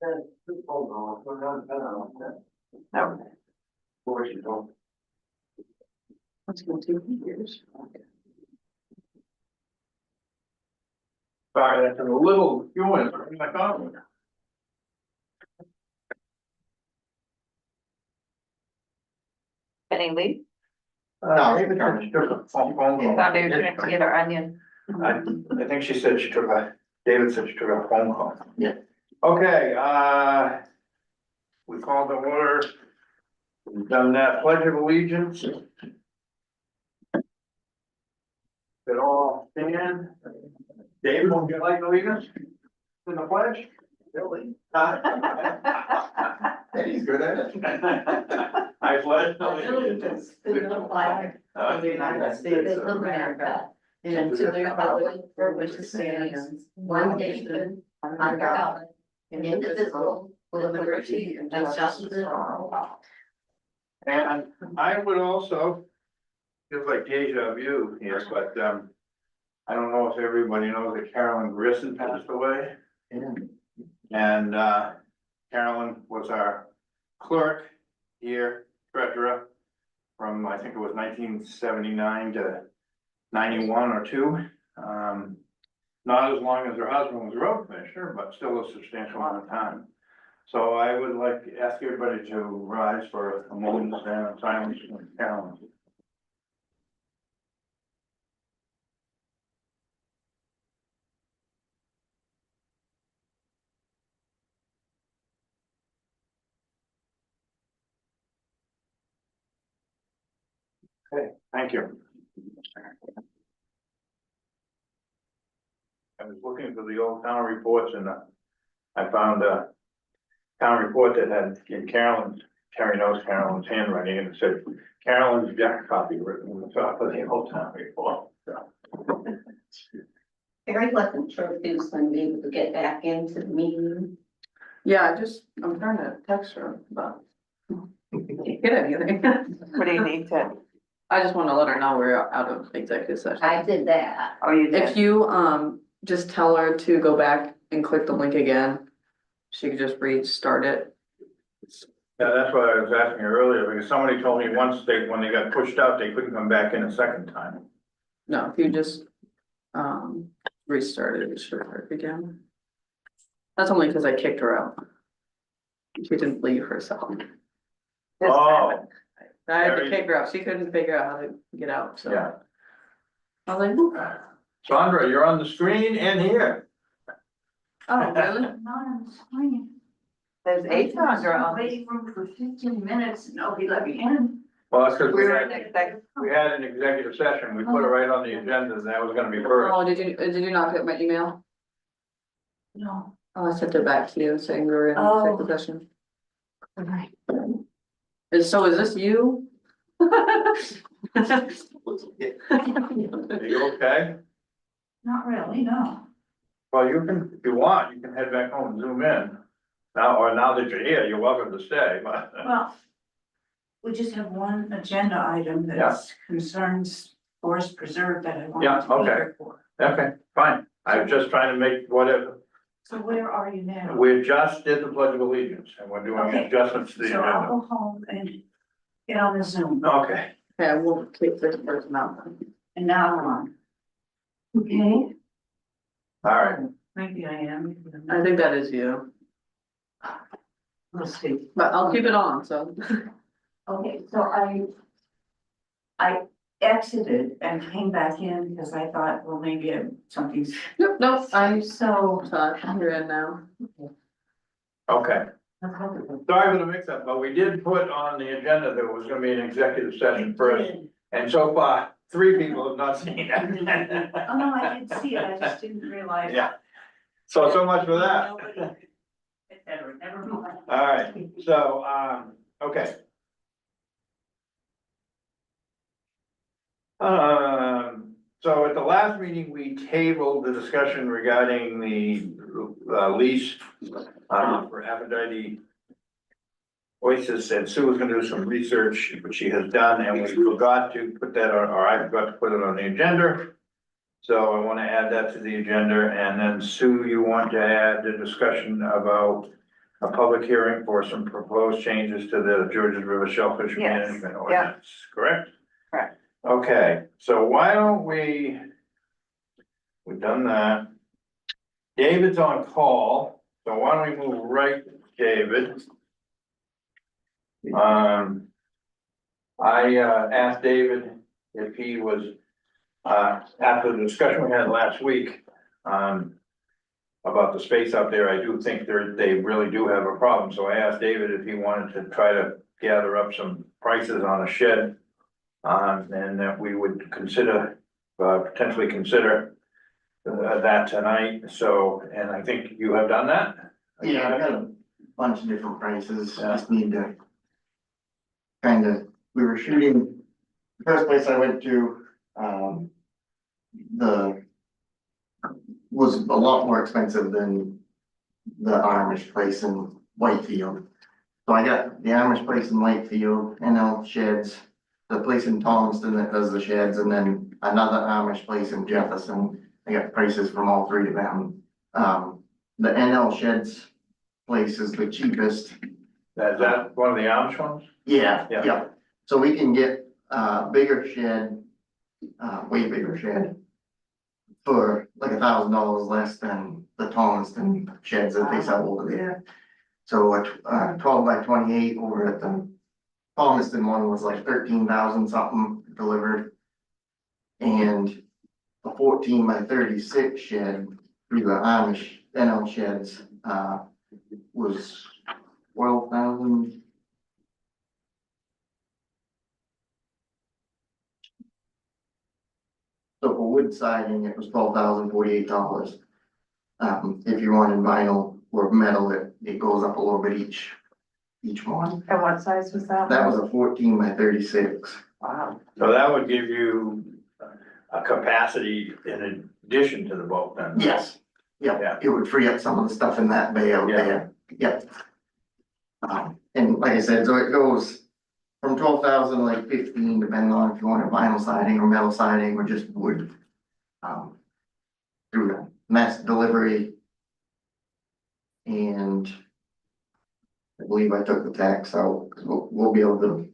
No. That's gonna take years. Sorry, that's a little, you want to, my comment. Any leave? No, she took a phone call. Thought they were trying to get our onion. I think she said she took David said she took a phone call. Yeah. Okay, we called the order. We've done that pledge of allegiance. It all stand. David, would you like to lead us in the pledge? Really? He's good at it. I pledge allegiance To the flag of the United States of America, and to the republic for which it stands, one nation, under God, indivisible, with liberty and justice for all. And I would also, feels like deja vu here, but, I don't know if everybody knows that Carolyn Grissom passed away. And, Carolyn was our clerk here, treasurer, from, I think it was 1979 to 91 or 2. Not as long as her husband was road commissioner, but still a substantial amount of time. So I would like to ask everybody to rise for a moment of silence for Carolyn. Okay, thank you. I was looking for the old town reports and I found a town report that had in Carolyn's, Terry knows Carolyn's handwriting, and it said Carolyn's jack copy written on the top of the old town report. So, Very lucky for Bruce and be able to get back into the meeting. Yeah, I'm trying to text her, but can't get anything. What do you need to? I just want to let her know we're out of executive session. I did that. Oh, you If you, just tell her to go back and click the link again, she could just restart it. yeah, that's what I was asking her earlier, because somebody told me once when they got pushed out, they couldn't come back in a second time. No, if you just, restart it, it should work again. That's only because I kicked her out. She didn't leave herself. Oh, I had to Very- kick her out. She couldn't figure out how to get out, so. yeah. I was like, "Whoop." Sandra, you're on the screen and here. Oh, really? Not on the screen. There's eight Sandra on. Waiting room for 15 minutes, and nobody let me in. Well, that's because We were in executive. we had an executive session, we put it right on the agenda, and that was gonna be first. Oh, did you not get my email? No. Oh, I sent it back to you saying we were in Oh. executive session. Right. Is this you? Are you okay? Not really, no. Well, you can, if you want, you can head back home and zoom in. Now that you're here, you're welcome to stay, but. Well, we just have one agenda item that concerns forest preserve that I Yeah, want to be okay. here for. Okay, fine. I'm just trying to make whatever, So where are you now? we just did the pledge of allegiance and we're doing Okay. adjustments to the So I'll agenda. go home and get on the Zoom, Okay, Okay, I will kick this person out. and now I'm on. Okay, all right. maybe I am. I think that is you, We'll see. but I'll keep it on, so. Okay, so I exited and came back in because I thought, well, maybe something's. Nope, I'm So. you're in now. Okay. let's hope it will- Sorry for the mix up, but we did put on the agenda there was gonna be an executive session first. And so far, 3 people have not seen it. Oh, no, I did see it, I just didn't realize. Yeah. So much for that. Nobody- Never mind. All right, so, okay. So at the last meeting, we tabled the discussion regarding the lease for Aphrodite Oasis, and Sue was gonna do some research, which she has done, and we forgot to put that on, or I forgot to put it on the agenda. So I wanna add that to the agenda, and then Sue, you want to add the discussion about a public hearing for some proposed changes to the Georges River Shellfish Yes, Management yeah. Ordinance, correct? Correct. Okay, so why don't we've done that. David's on call, so why don't we move right to David? I asked David if he was, after the discussion we had last week, about the space up there, I do think they really do have a problem, so I asked David if he wanted to try to gather up some prices on a shed. And that we would consider, potentially consider that tonight, so, and I think you have done that? Yeah, I got a bunch of different prices, Yeah. just need to. We were shooting, the first place I went to, was a lot more expensive than the Amish place in Whitefield. So I got the Amish place in Whitefield, NL Sheds, the place in Thomaston that does the sheds, and then another Amish place in Jefferson. I got prices from all three of them. The NL Sheds place is the cheapest. Is that one of the Amish ones? Yeah, Yeah. yeah. So we can get bigger shed, way bigger shed. For like $1,000 less than the Thomaston sheds that they sell over there. So a 12 by 28 over at the Thomaston one was like 13,000 something delivered. And a 14 by 36 shed through the Amish NL sheds, was 12,000. So for wood siding, it was $12,048. If you wanted vinyl or metal, it goes up a little bit each one. And what size was that? That was a 14 by 36. Wow. So that would give you a capacity in addition to the boat then? Yes, Yeah. yeah, it would free up some of the stuff in that bay out Yeah. there, yep. And like I said, so it goes from 12,000 like 15, depending on if you want vinyl siding or metal siding or just wood. Through the mass delivery. And I believe I took the tax out, because we'll be able to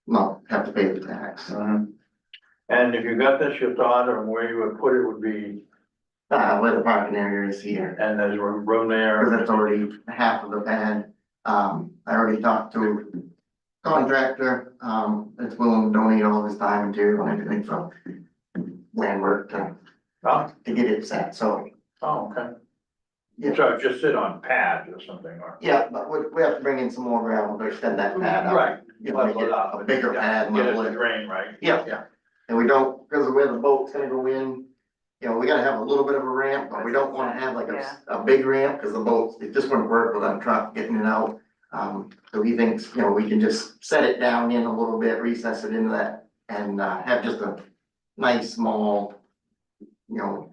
not have to pay the tax. Mhm. And if you got this, your thought on where you would put it would be, Where the parking area is here. and there's room there? Because that's already half of the pad. I already talked to contractor, that's willing to donate all his time, material and everything for land work Oh, to get it set, so. okay. Yeah. So just sit on pads or something, or? Yeah, but we have to bring in some more gravel to extend that pad out. Right. You know, make it a bigger pad. Get it level to it. drain, right? Yeah. Yeah. And we don't, because of where the boat's gonna go in, you know, we gotta have a little bit of a ramp, but we don't wanna have like a big ramp, because the boat, it just wouldn't work without a truck getting it out. So he thinks, you know, we can just set it down in a little bit, recess it into that, and have just a nice, small, you know,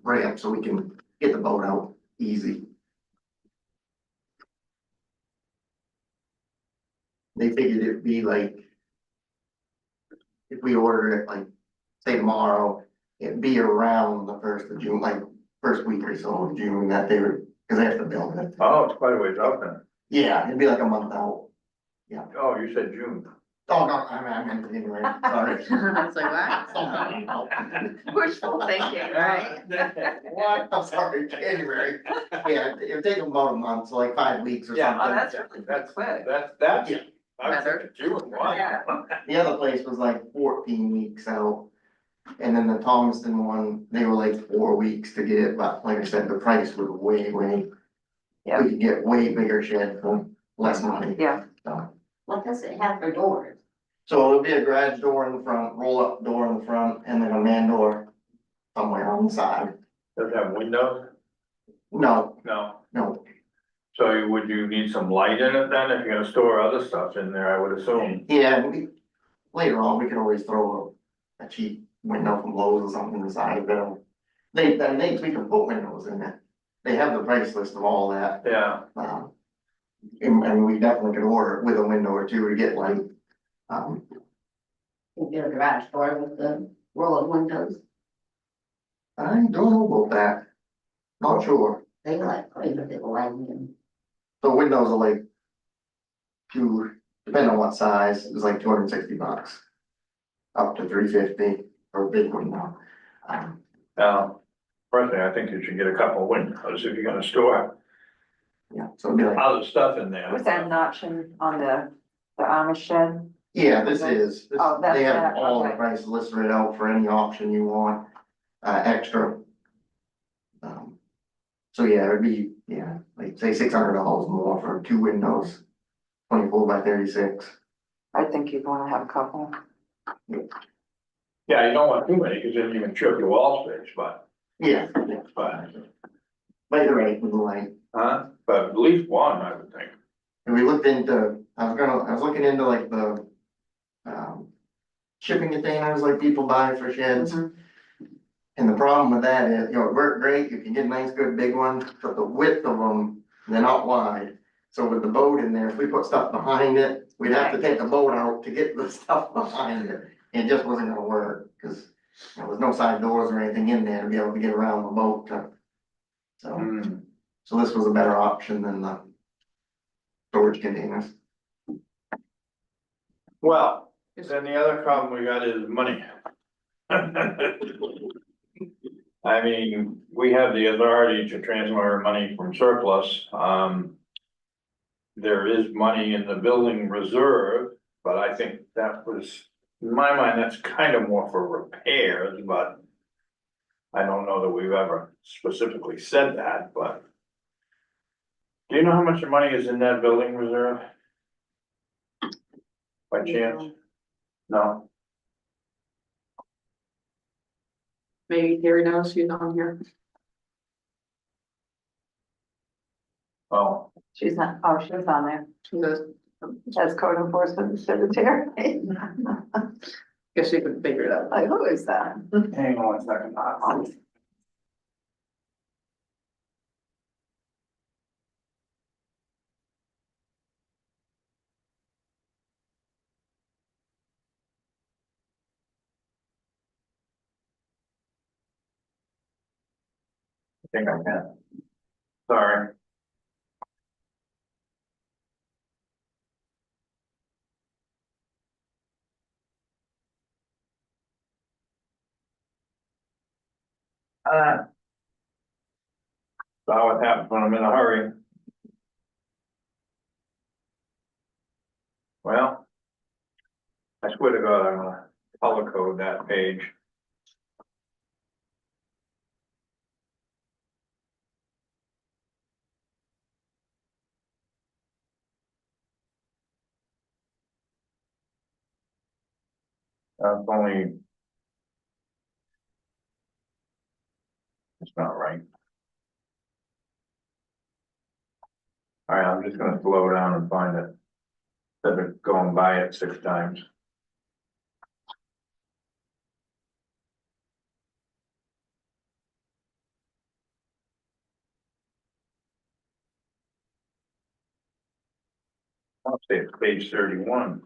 ramp, so we can get the boat out easy. They figured it'd be like, if we order it like, say tomorrow, it'd be around the 1st of June, like first week or so of June that they were, because they have to build it. Oh, it's quite a ways out then. Yeah, it'd be like a month out. Oh, you said June. Oh, no, I meant January, sorry. I was like, what? Wishful thinking, right? What? I'm sorry, January. Yeah, it'd take them about a month, so like 5 weeks or Yeah, something. Oh, that's really That's, quick. that's. Yeah. I was Better. thinking June, what? Yeah. The other place was like 14 weeks out. And then the Thomaston one, they were like 4 weeks to get it, but like I said, the price was way. Yeah. We could get way bigger shed for less money. Yeah. So. What does it have for doors? So it'll be a garage door in the front, roll up door in the front, and then a man door somewhere on the side. Does it have windows? No, No. So would you need some light in it then, if you're gonna store other stuff in there, I would assume? yeah, later on, we could always throw a cheap window from Lowe's or something inside of it. We can put windows in it. They have the price list of all that. Yeah, And we definitely could order it with a window or two to get light. You get a garage door with the roll of windows, I don't know about that. Not sure. they like quite a bit of lighting in. So windows are like, depending on what size, it's like $260. Up to $350 for a big window. Now, personally, I think you should get a couple of windows if you're gonna store Yeah, so it'd be like, other stuff in there. Was that an option on the Amish shed? yeah, this is, Oh, that's they have that, all the okay. prices listed out for any option you want, extra. So yeah, it'd be, yeah, like say $600 more for 2 windows, 24 by 36. I think you'd wanna have a couple. Yeah, you don't want too many, cause then you can choke your wall space, but, Yeah, but, by the way, with the light. but at least one, I would think. And we looked into, I was looking into like the, shipping containers like people buy for sheds. And the problem with that is, it worked great, you can get a nice good big one, but the width of them, they're not wide. So with the boat in there, if we put stuff behind it, we'd have to take the boat out to get the stuff behind it. It just wasn't gonna work, cause there was no side doors or anything in there to be able to get around the boat to. So this was a better option than the storage containers. Well, then the other problem we got is money. I mean, we have the authority to transfer money from surplus, there is money in the building reserve, but I think that was, in my mind, that's kind of more for repairs, but I don't know that we've ever specifically said that, but do you know how much money is in that building reserve? By chance? No? Maybe Terry knows, she's on here. Oh, She's not, oh, she's on there. She says, That's code enforcement secretary. guess she could figure it out. Like, who is that? hang on 1 second. I think I can. Sorry. Saw what happens when I'm in a hurry. Well, I swear to God, I'm gonna color code that page. Only. It's not right. All right, I'm just gonna slow down and find it. Instead of going by it 6 times. I'll say it's page 31.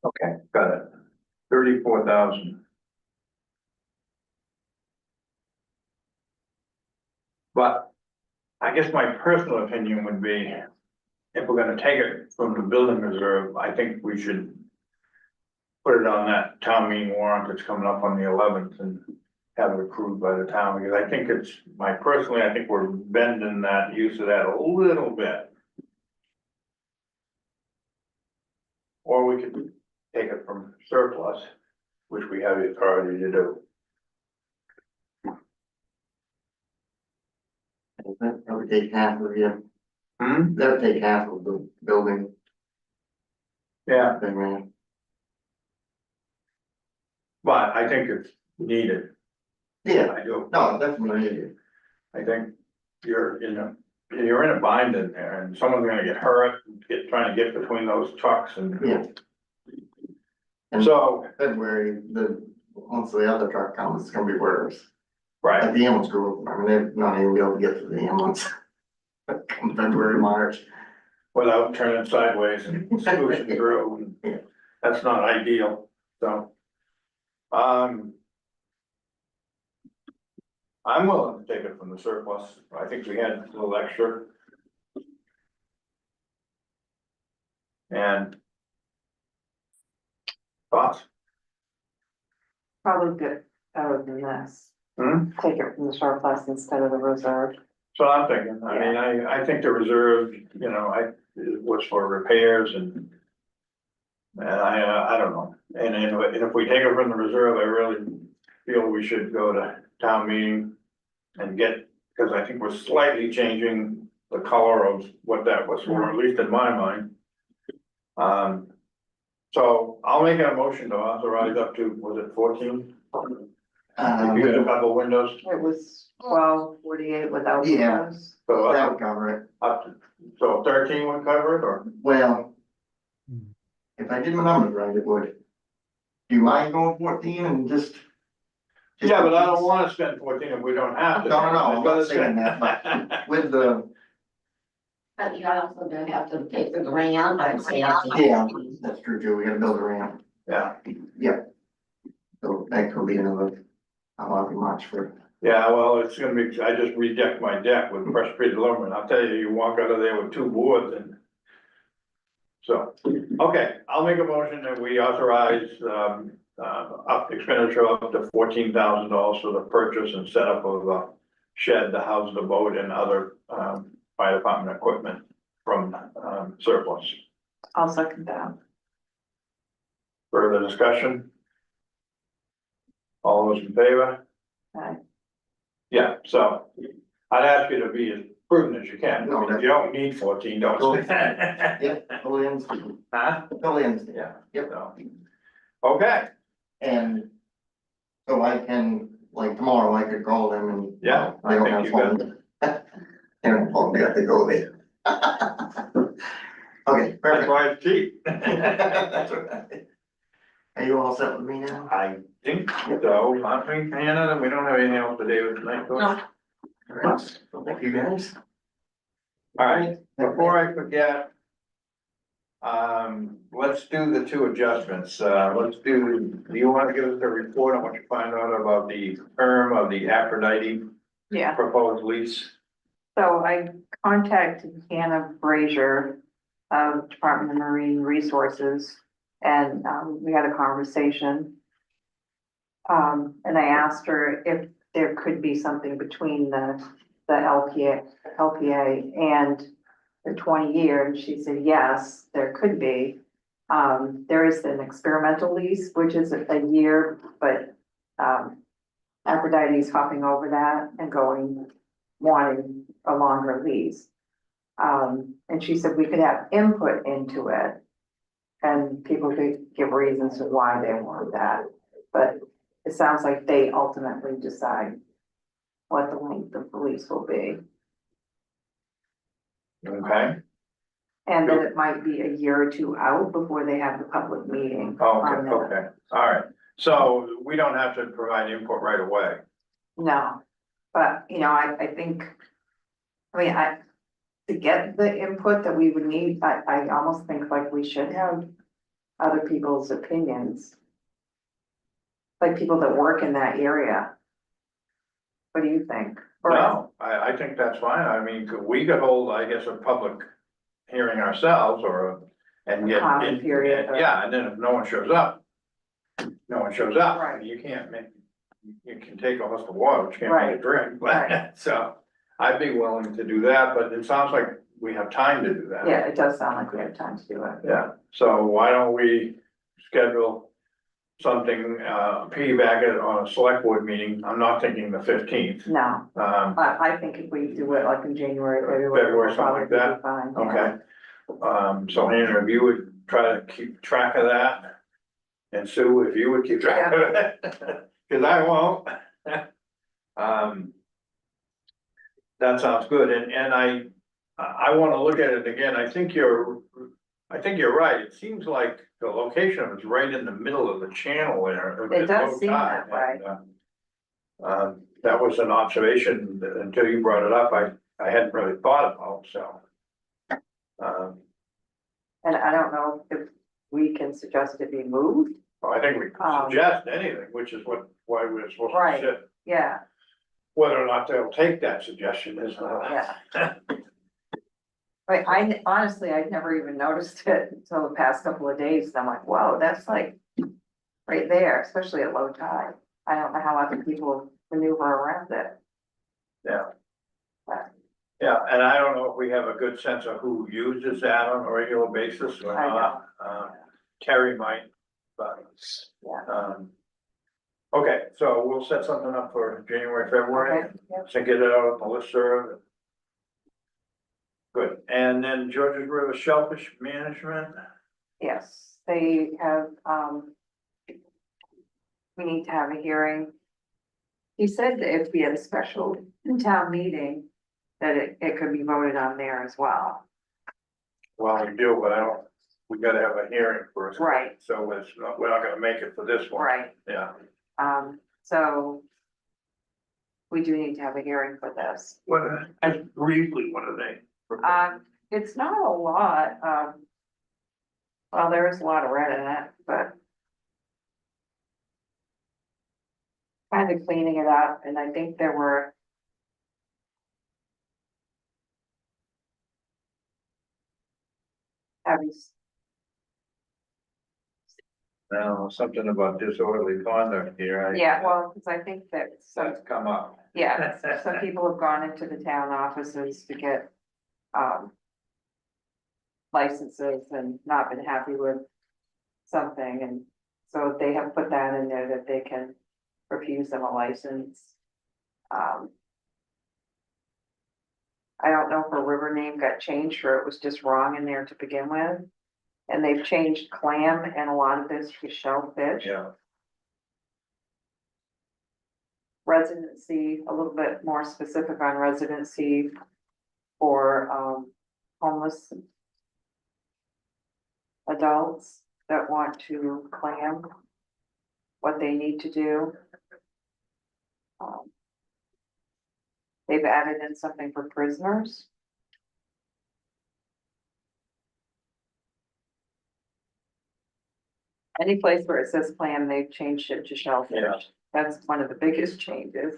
Okay, got it. 34,000. But I guess my personal opinion would be, if we're gonna take it from the building reserve, I think we should put it on that town meeting warrant that's coming up on the 11th and have it approved by the town, because I think it's, I think we're bending that use of that a little bit. Or we could take it from surplus, which we have the authority to do. That would take half of you, Hmm? that would take half of the building Yeah, thing, man. but I think it's needed. Yeah, I do. no, definitely. I think you're, you're in a bind in there and someone's gonna get hurt, trying to get between those trucks and. Yeah. And So, February, once the other truck comes, it's gonna be worse. right, Like the ambulance crew, I mean, they're not even be able to get to the ambulance. Come February, March. without turning sideways and swooshing through, Yeah. and that's not ideal, so. I'm willing to take it from the surplus, I think we had a little extra. And. Thoughts? Probably good, better than this. Hmm? Take it from the surplus instead of the reserve. So I'm thinking, I mean, I think the reserve, it was for repairs and. And I don't know, and if we take it from the reserve, I really feel we should go to town meeting. And get, because I think we're slightly changing the color of what that was for, at least in my mind. So I'll make a motion to authorize up to, was it 14? If you got a couple windows, It was 1248 without Yeah. windows. so That would cover it. up to, so 13 would cover it, or? Well, if I did my numbers right, it would. Do you mind going 14 and just? Yeah, but I don't wanna spend 14 if we don't have to. No, I'm not I'd saying rather that, spend- but with the, But you also don't have to pay for the ramp, I'd say. yeah, that's true too, we gotta build a ramp. Yeah, So that could be another, not much for. yeah, well, it's gonna be, I just redecked my deck with fresh treated lumber, and I'll tell you, you walk out of there with 2 boards and. So, okay, I'll make a motion that we authorize, up expenditure up to $14,000 for the purchase and setup of a shed to house the boat and other, fire department equipment from, surplus. I'll second that. Further discussion? All those in favor? Aye. Yeah, so I'd ask you to be as prudent as you can. No, If you don't need 14, don't. Yep, totally understand, Huh? totally understand. Yeah. Yep. So, okay, And so I can, like tomorrow, I could call them and. Yeah, They don't I have think you phone. They don't have phone, they have to go there. Okay, that's perfect. why it's cheap. That's right. Are you all set with me now? I think so, I think, Hannah, we don't have anything else to do tonight. do we? No. Alright, well, thank you guys. All right, before I forget. Let's do the 2 adjustments, do you wanna give us a report on what you find out about the term of the Aphrodite Yeah, proposed lease? so I contacted Hannah Brazier of Department of Marine Resources, and, we had a conversation. And I asked her if there could be something between the LPA and the 20-year, and she said, yes, there could be. There is an experimental lease, which is a year, but, Aphrodite's hopping over that and wanting a longer lease. And she said we could have input into it. And people could give reasons to why they want that, but it sounds like they ultimately decide what the length of the lease will be. Okay, And that it might be a year or 2 out before they have the public meeting. okay, on that. okay, all right, so we don't have to provide input right away. No, but, I think, to get the input that we would need, I almost think like we should have other people's opinions. Like people that work in that area. What do you think? Or- No, I think that's fine, I mean, we could hold, I guess, a public hearing ourselves and get. Comment period, or- Yeah, and then if no one shows up, no one shows up. Right. You can't make, you can take a glass of water, but you can't make Right. a drink, Right. but, so. I'd be willing to do that, but it sounds like we have time to do that. Yeah, it does sound like we have time to do it. Yeah, so why don't we schedule something, piggyback it on a select board meeting, I'm not thinking the 15th. No, I think if we do it like in January, February. February, something like probably that. be fine, yeah. Okay, so Hannah, if you would try to keep track of that, and Sue, if you would keep track of it, cause I won't. That sounds good, and I wanna look at it again, I think you're right, it seems like the location of it's right in the middle of the channel there. It at does low seem tide, that way. and, that was an observation that until you brought it up, I hadn't really thought about, so. Um, And I don't know if we can suggest it be moved, well, I think we could suggest anything, which is why we're supposed to Right. sit. yeah, Whether or not they'll take that suggestion is, yeah. Right, honestly, I'd never even noticed it until the past couple of days, and I'm like, whoa, that's like right there, especially at low tide. I don't know how other people maneuver around it. yeah. But Yeah, and I don't know if we have a good sense of who uses that on a regular basis or I not. Terry might, but, Yeah. Okay, so we'll set something up for January, February, Okay, yep. to get it out on the listserv. Good, and then Georges River Shellfish Management, Yes, they have, we need to have a hearing. He said that if we had a special town meeting, that it could be voted on there as well. well, we do, but we gotta have a hearing first. Right. So we're not gonna make it for this one. Right, Yeah, so we do need to have a hearing for this. just briefly, what are they? It's not a lot, well, there is a lot of red in it, but kind of cleaning it up, and I think there were having, No, something about disorderly conduct here. yeah, well, because I think that some, That's come up. yeah, some people have gone into the town offices to get, licenses and not been happy with something, and so they have put that in there that they can refuse them a license. I don't know if a river name got changed or it was just wrong in there to begin with. And they've changed clam and a lot of this to shellfish. Yeah, Residency, a little bit more specific on residency for, homeless adults that want to clam, what they need to do. They've added in something for prisoners. Any place where it says clam, they've changed it to shellfish. Yeah. That's one of the biggest changes.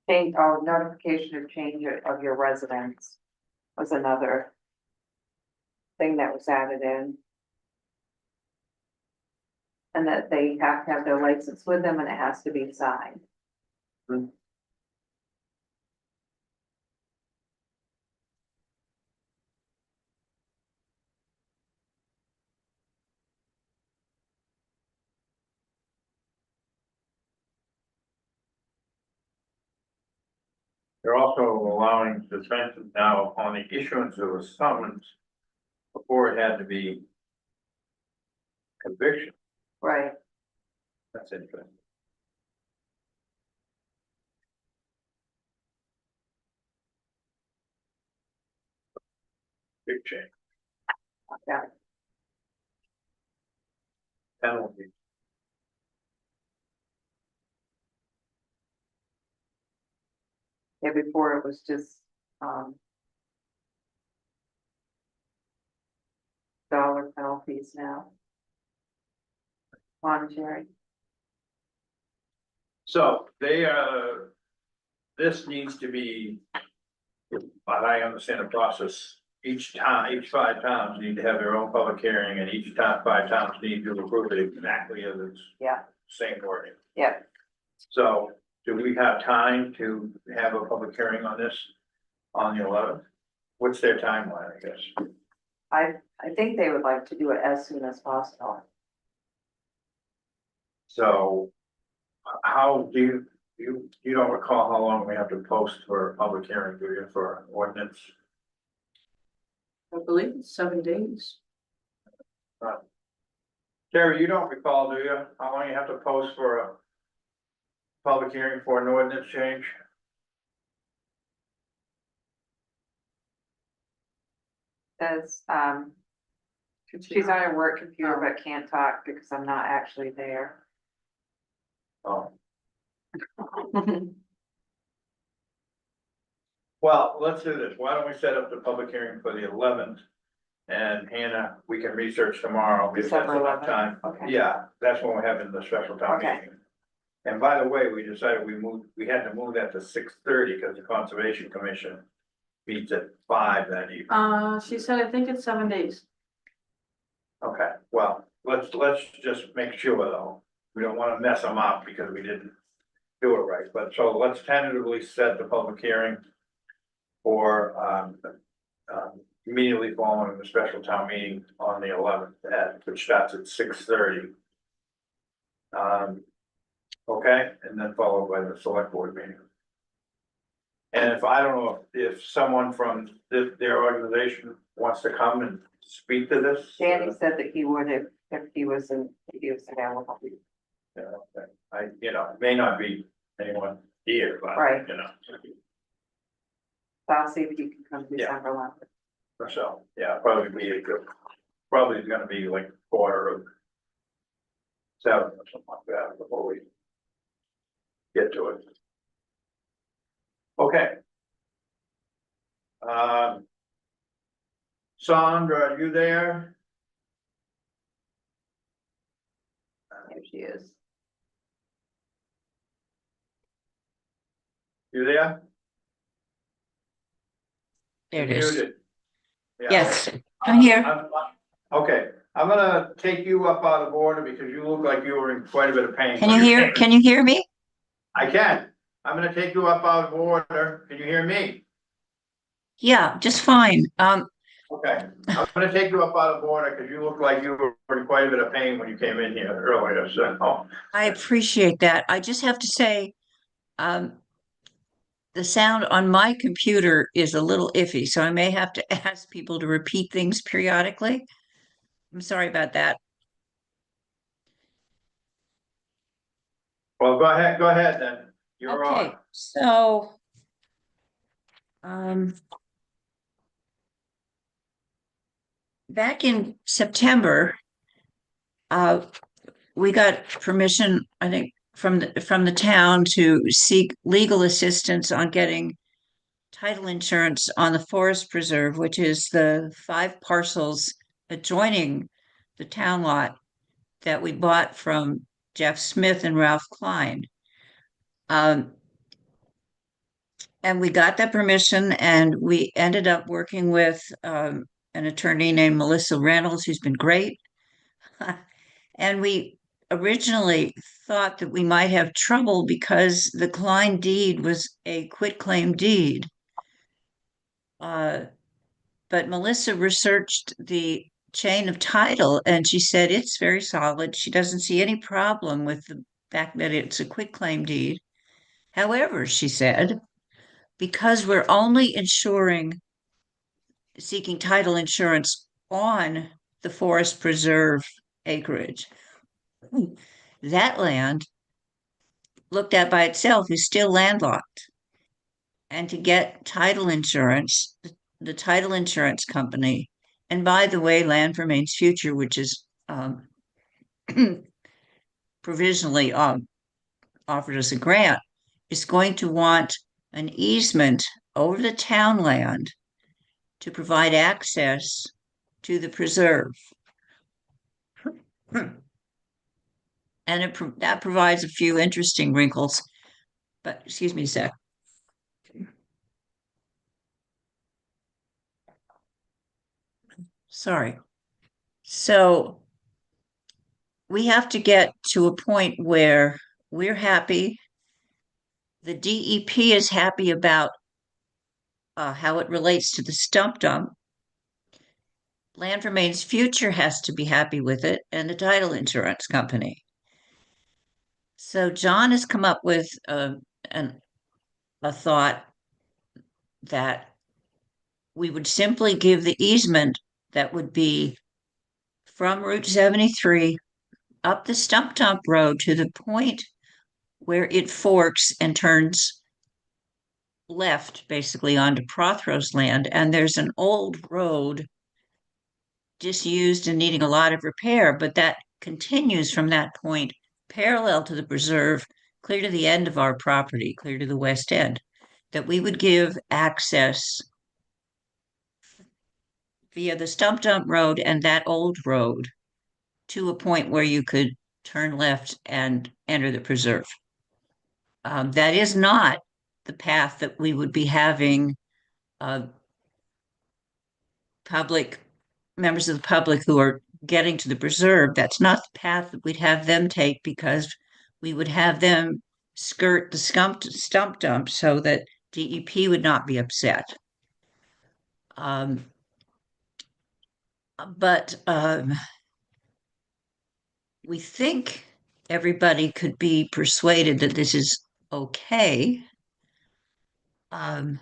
Change, oh, notification of change of your residence was another thing that was added in. And that they have to have their license with them and it has to be signed. they're also allowing suspension now on the issuance of a summons before it had to be conviction. Right. That's interesting. Big change. Yeah. Penalty. Yeah, before it was just, dollar penalties now. Monetary. So this needs to be, but I understand the process, each 5 towns need to have their own public hearing, and each 5 towns need to approve it exactly as it's Yeah, same wording. yeah. So, do we have time to have a public hearing on this on the 11th? What's their timeline, I guess? I think they would like to do it as soon as possible. So, how do you don't recall how long we have to post for a public hearing, do you, for ordinance? I believe it's 7 days. Terry, you don't recall, do you, how long you have to post for a public hearing for an ordinance change? Says, she's on her work computer but can't talk because I'm not actually there. Oh, well, let's do this, why don't we set up the public hearing for the 11th? And Hannah, we can research tomorrow, if that's December enough 11th. time. Okay. Yeah, that's when we're having the special town Okay. meeting. And by the way, we decided we had to move that to 6:30 because the Conservation Commission meets at 5 that evening. She said, I think it's 7 days. Okay, well, let's just make sure though, we don't wanna mess them up because we didn't do it right, but so let's tentatively set the public hearing for, immediately following the special town meeting on the 11th, which starts at 6:30. Okay, and then followed by the select board meeting. And if, I don't know, if someone from their organization wants to come and speak to this. Danny said that he would if he was available. Yeah, okay. May not be anyone here, but, Right. you know, So I'll see if he can come Yeah. December 11th. so, yeah, probably gonna be like 6:45 or something like that before we get to it. Okay. Sandra, are you there? Here she is. You there? There it You're is. muted. Yeah. Yes, I'm here. Okay, I'm gonna take you up out of order because you look like you were in quite a bit of pain. Can you hear me? I can. I'm gonna take you up out of order. Can you hear me? Yeah, just fine. Okay, I'm gonna take you up out of order because you look like you were in quite a bit of pain when you came in here earlier, so. I appreciate that. I just have to say, the sound on my computer is a little iffy, so I may have to ask people to repeat things periodically. I'm sorry about that. Well, go ahead then. You're Okay, on. so back in September, we got permission, I think, from the town to seek legal assistance on getting title insurance on the forest preserve, which is the 5 parcels adjoining the town lot that we bought from Jeff Smith and Ralph Klein. And we got that permission, and we ended up working with an attorney named Melissa Reynolds, who's been great. And we originally thought that we might have trouble because the Klein deed was a quitclaim deed. But Melissa researched the chain of title and she said it's very solid. She doesn't see any problem with the fact that it's a quitclaim deed. However, she said, because we're only seeking title insurance on the forest preserve acreage, that land, looked at by itself, is still landlocked. And to get title insurance, the title insurance company, and by the way, Land Remains Future, which is provisionally offered us a grant, is going to want an easement over the town land to provide access to the preserve. And that provides a few interesting wrinkles. But excuse me a sec. Sorry. So we have to get to a point where we're happy. The DEP is happy about how it relates to the stump dump. Land Remains Future has to be happy with it, and the title insurance company. So John has come up with a thought that we would simply give the easement that would be from Route 73 up the Stump Dump Road to the point where it forks and turns left, basically onto Prothro's land, and there's an old road disused and needing a lot of repair, but that continues from that point parallel to the preserve, clear to the end of our property, clear to the west end, that we would give access via the Stump Dump Road and that old road to a point where you could turn left and enter the preserve. That is not the path that we would be having public members of the public who are getting to the preserve. That's not the path that we'd have them take, because we would have them skirt the stump dump so that DEP would not be upset. But we think everybody could be persuaded that this is okay. But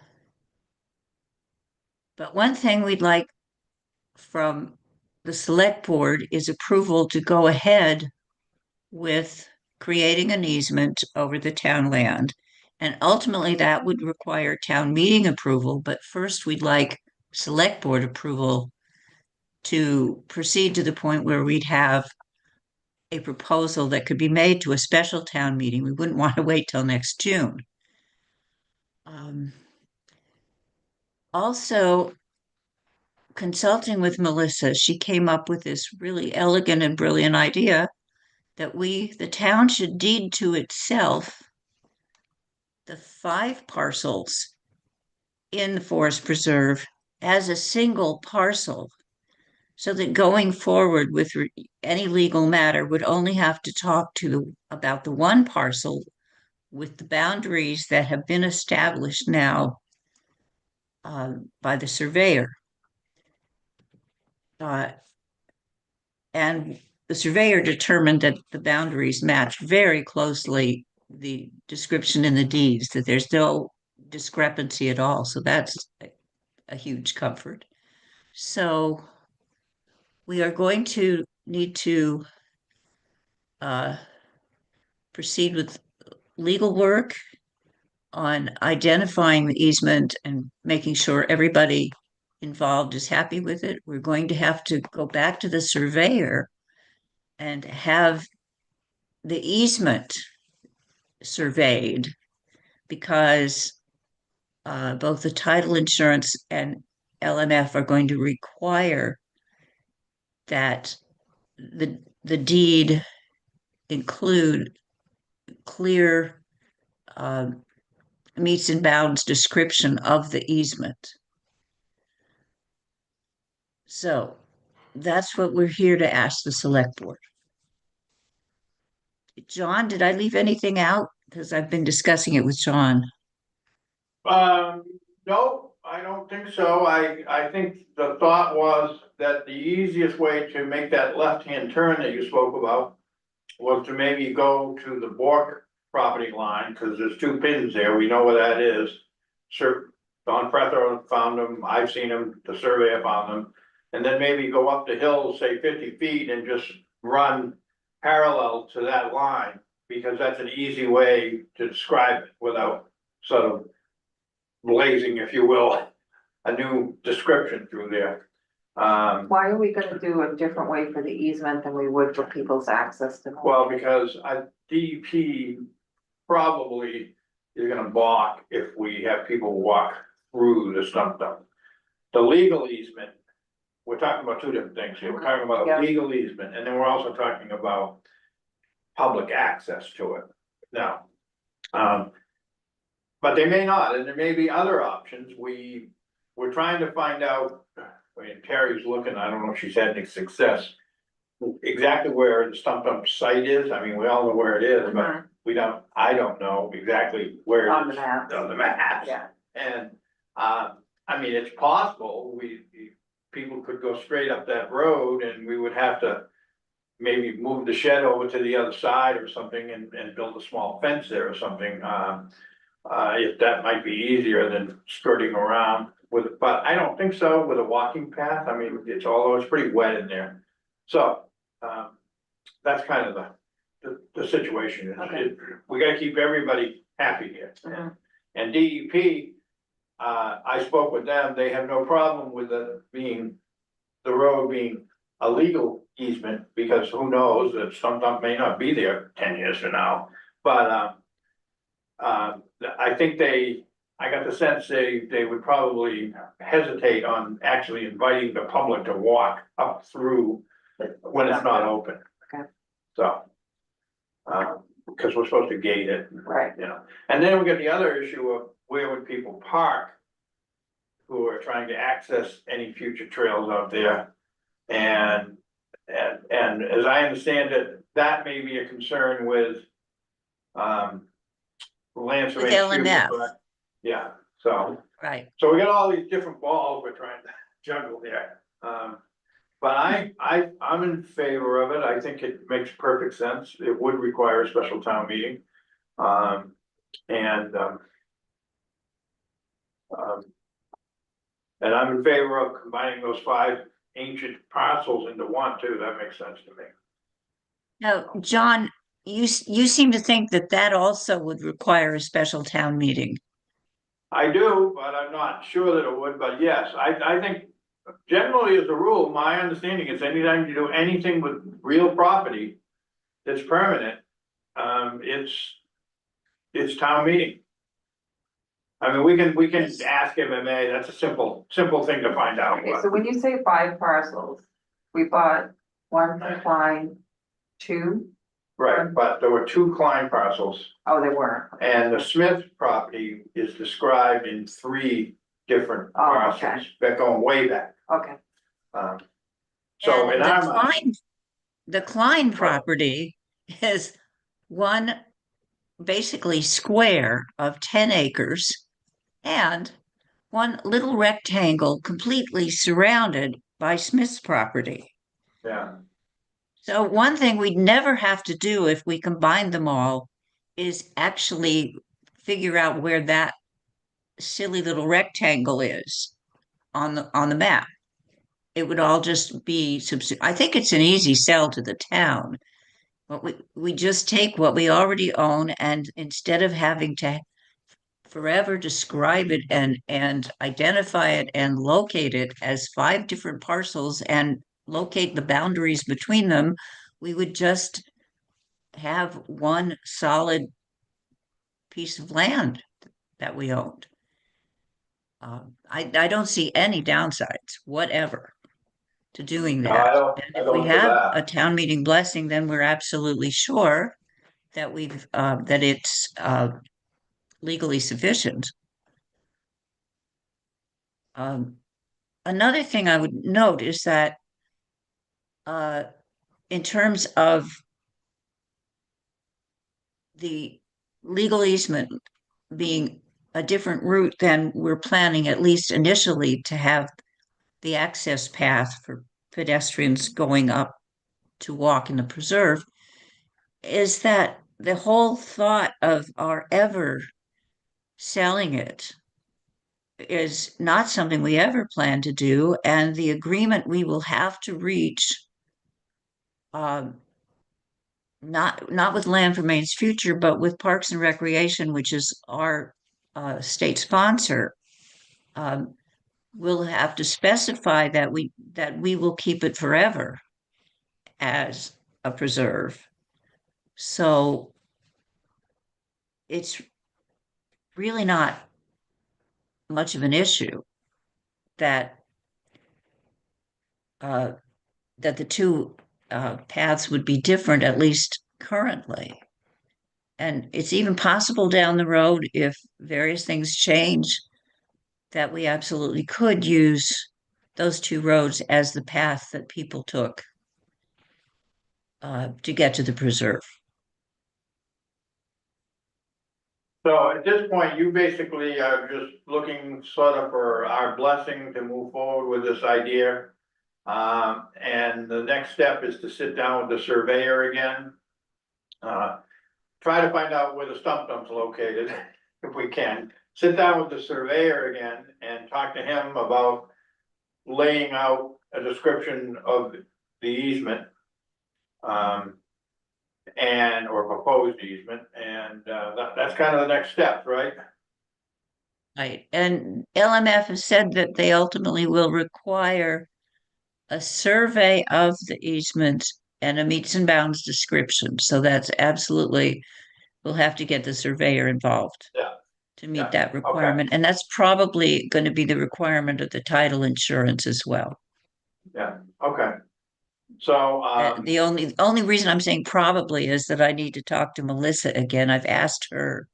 one thing we'd like from the select board is approval to go ahead with creating an easement over the town land. And ultimately, that would require town meeting approval, but first we'd like select board approval to proceed to the point where we'd have a proposal that could be made to a special town meeting. We wouldn't want to wait till next June. Also, consulting with Melissa, she came up with this really elegant and brilliant idea that the town should deed to itself the 5 parcels in the forest preserve as a single parcel, so that going forward with any legal matter would only have to talk about the one parcel with the boundaries that have been established now by the surveyor. And the surveyor determined that the boundaries match very closely the description in the deeds, that there's no discrepancy at all. So that's a huge comfort. So we are going to need to proceed with legal work on identifying the easement and making sure everybody involved is happy with it. We're going to have to go back to the surveyor and have the easement surveyed, because both the title insurance and LMF are going to require that the deed include clear meets and bounds description of the easement. So that's what we're here to ask the select board. John, did I leave anything out? Because I've been discussing it with John. No, I don't think so. I think the thought was that the easiest way to make that left-hand turn that you spoke about was to maybe go to the Bork property line, because there's 2 pins there. We know where that is. Sir, Don Prethor found them. I've seen them. The surveyor found them. And then maybe go up the hill, say 50 feet, and just run parallel to that line, because that's an easy way to describe it without sort of blazing, if you will, a new description through there. Why are we gonna do a different way for the easement than we would for people's access to? Well, because DEP probably is gonna balk if we have people walk through the stump dump. The legal easement, we're talking about 2 different things here. We're talking about Yeah. legal easement, and then we're also talking about public access to it. Now, but they may not, and there may be other options. We're trying to find out, when Terry's looking, I don't know if she's had any success, exactly where the stump dump site is. I mean, we all know where it is, but I don't know exactly where On it the is map. on the map. Yeah. And, I mean, it's possible, people could go straight up that road, and we would have to maybe move the shed over to the other side or something, and build a small fence there or something. If that might be easier than skirting around with it, but I don't think so with a walking path. I mean, although it's pretty wet in there. So, that's kind of the situation. Okay. We gotta keep everybody happy here. Mhm. And DEP, I spoke with them, they have no problem with the road being a legal easement, because who knows, that some dump may not be there 10 years from now. But, I think I got the sense they would probably hesitate on actually inviting the public to walk up through when it's not open. Okay. So, because we're supposed to gate it, Right. you know, and then we got the other issue of where would people park who are trying to access any future trails out there. And as I understand it, that may be a concern with, land With surveying. LMF. Yeah, so Right. we got all these different balls we're trying to juggle here. But I'm in favor of it. I think it makes perfect sense. It would require a special town meeting. And I'm in favor of combining those 5 ancient parcels into one too. That makes sense to me. Now, John, you seem to think that that also would require a special town meeting. I do, but I'm not sure that it would, but yes, I think generally as a rule, my understanding is anytime you do anything with real property that's permanent, it's town meeting. I mean, we can ask MMA, that's a simple thing to find out. Okay, so when you say 5 parcels, we bought 1 from Klein, 2, Right, but there were 2 Klein parcels, oh, they weren't. and the Smith property is described in 3 different Oh, okay. parcels that go way back. Okay, So in And our mind, the Klein property is one basically square of 10 acres and one little rectangle completely surrounded by Smith's property. yeah, So one thing we'd never have to do if we combined them all is actually figure out where that silly little rectangle is on the map. It would all just be I think it's an easy sell to the town. But we just take what we already own, and instead of having to forever describe it and identify it and locate it as 5 different parcels and locate the boundaries between them, we would just have one solid piece of land that we owned. I don't see any downsides, whatever, to doing no, that. I And if don't we do have that. a town meeting blessing, then we're absolutely sure that that it's legally sufficient. Another thing I would note is that in terms of the legal easement being a different route than we're planning, at least initially, to have the access path for pedestrians going up to walk in the preserve, is that the whole thought of our ever selling it is not something we ever plan to do, and the agreement we will have to reach, not with Land for Maine's Future, but with Parks and Recreation, which is our state sponsor, we'll have to specify that we will keep it forever as a preserve. So it's really not much of an issue that that the 2 paths would be different, at least currently. And it's even possible down the road, if various things change, that we absolutely could use those 2 roads as the path that people took to get to the preserve. So at this point, you basically are just looking sort of for our blessing to move forward with this idea. And the next step is to sit down with the surveyor again. Try to find out where the stump dump's located, if we can. Sit down with the surveyor again and talk to him about laying out a description of the easement. and, or proposed easement, and, that's kind of the next step, right? Right, and LMF has said that they ultimately will require a survey of the easement and a meets and bounds description, so that's absolutely, we'll have to get the surveyor involved. Yeah, To meet yeah, that requirement, and that's probably going to be the requirement of the title insurance as well. Yeah, okay. So, The only reason I'm saying probably is that I need to talk to Melissa again. I've asked her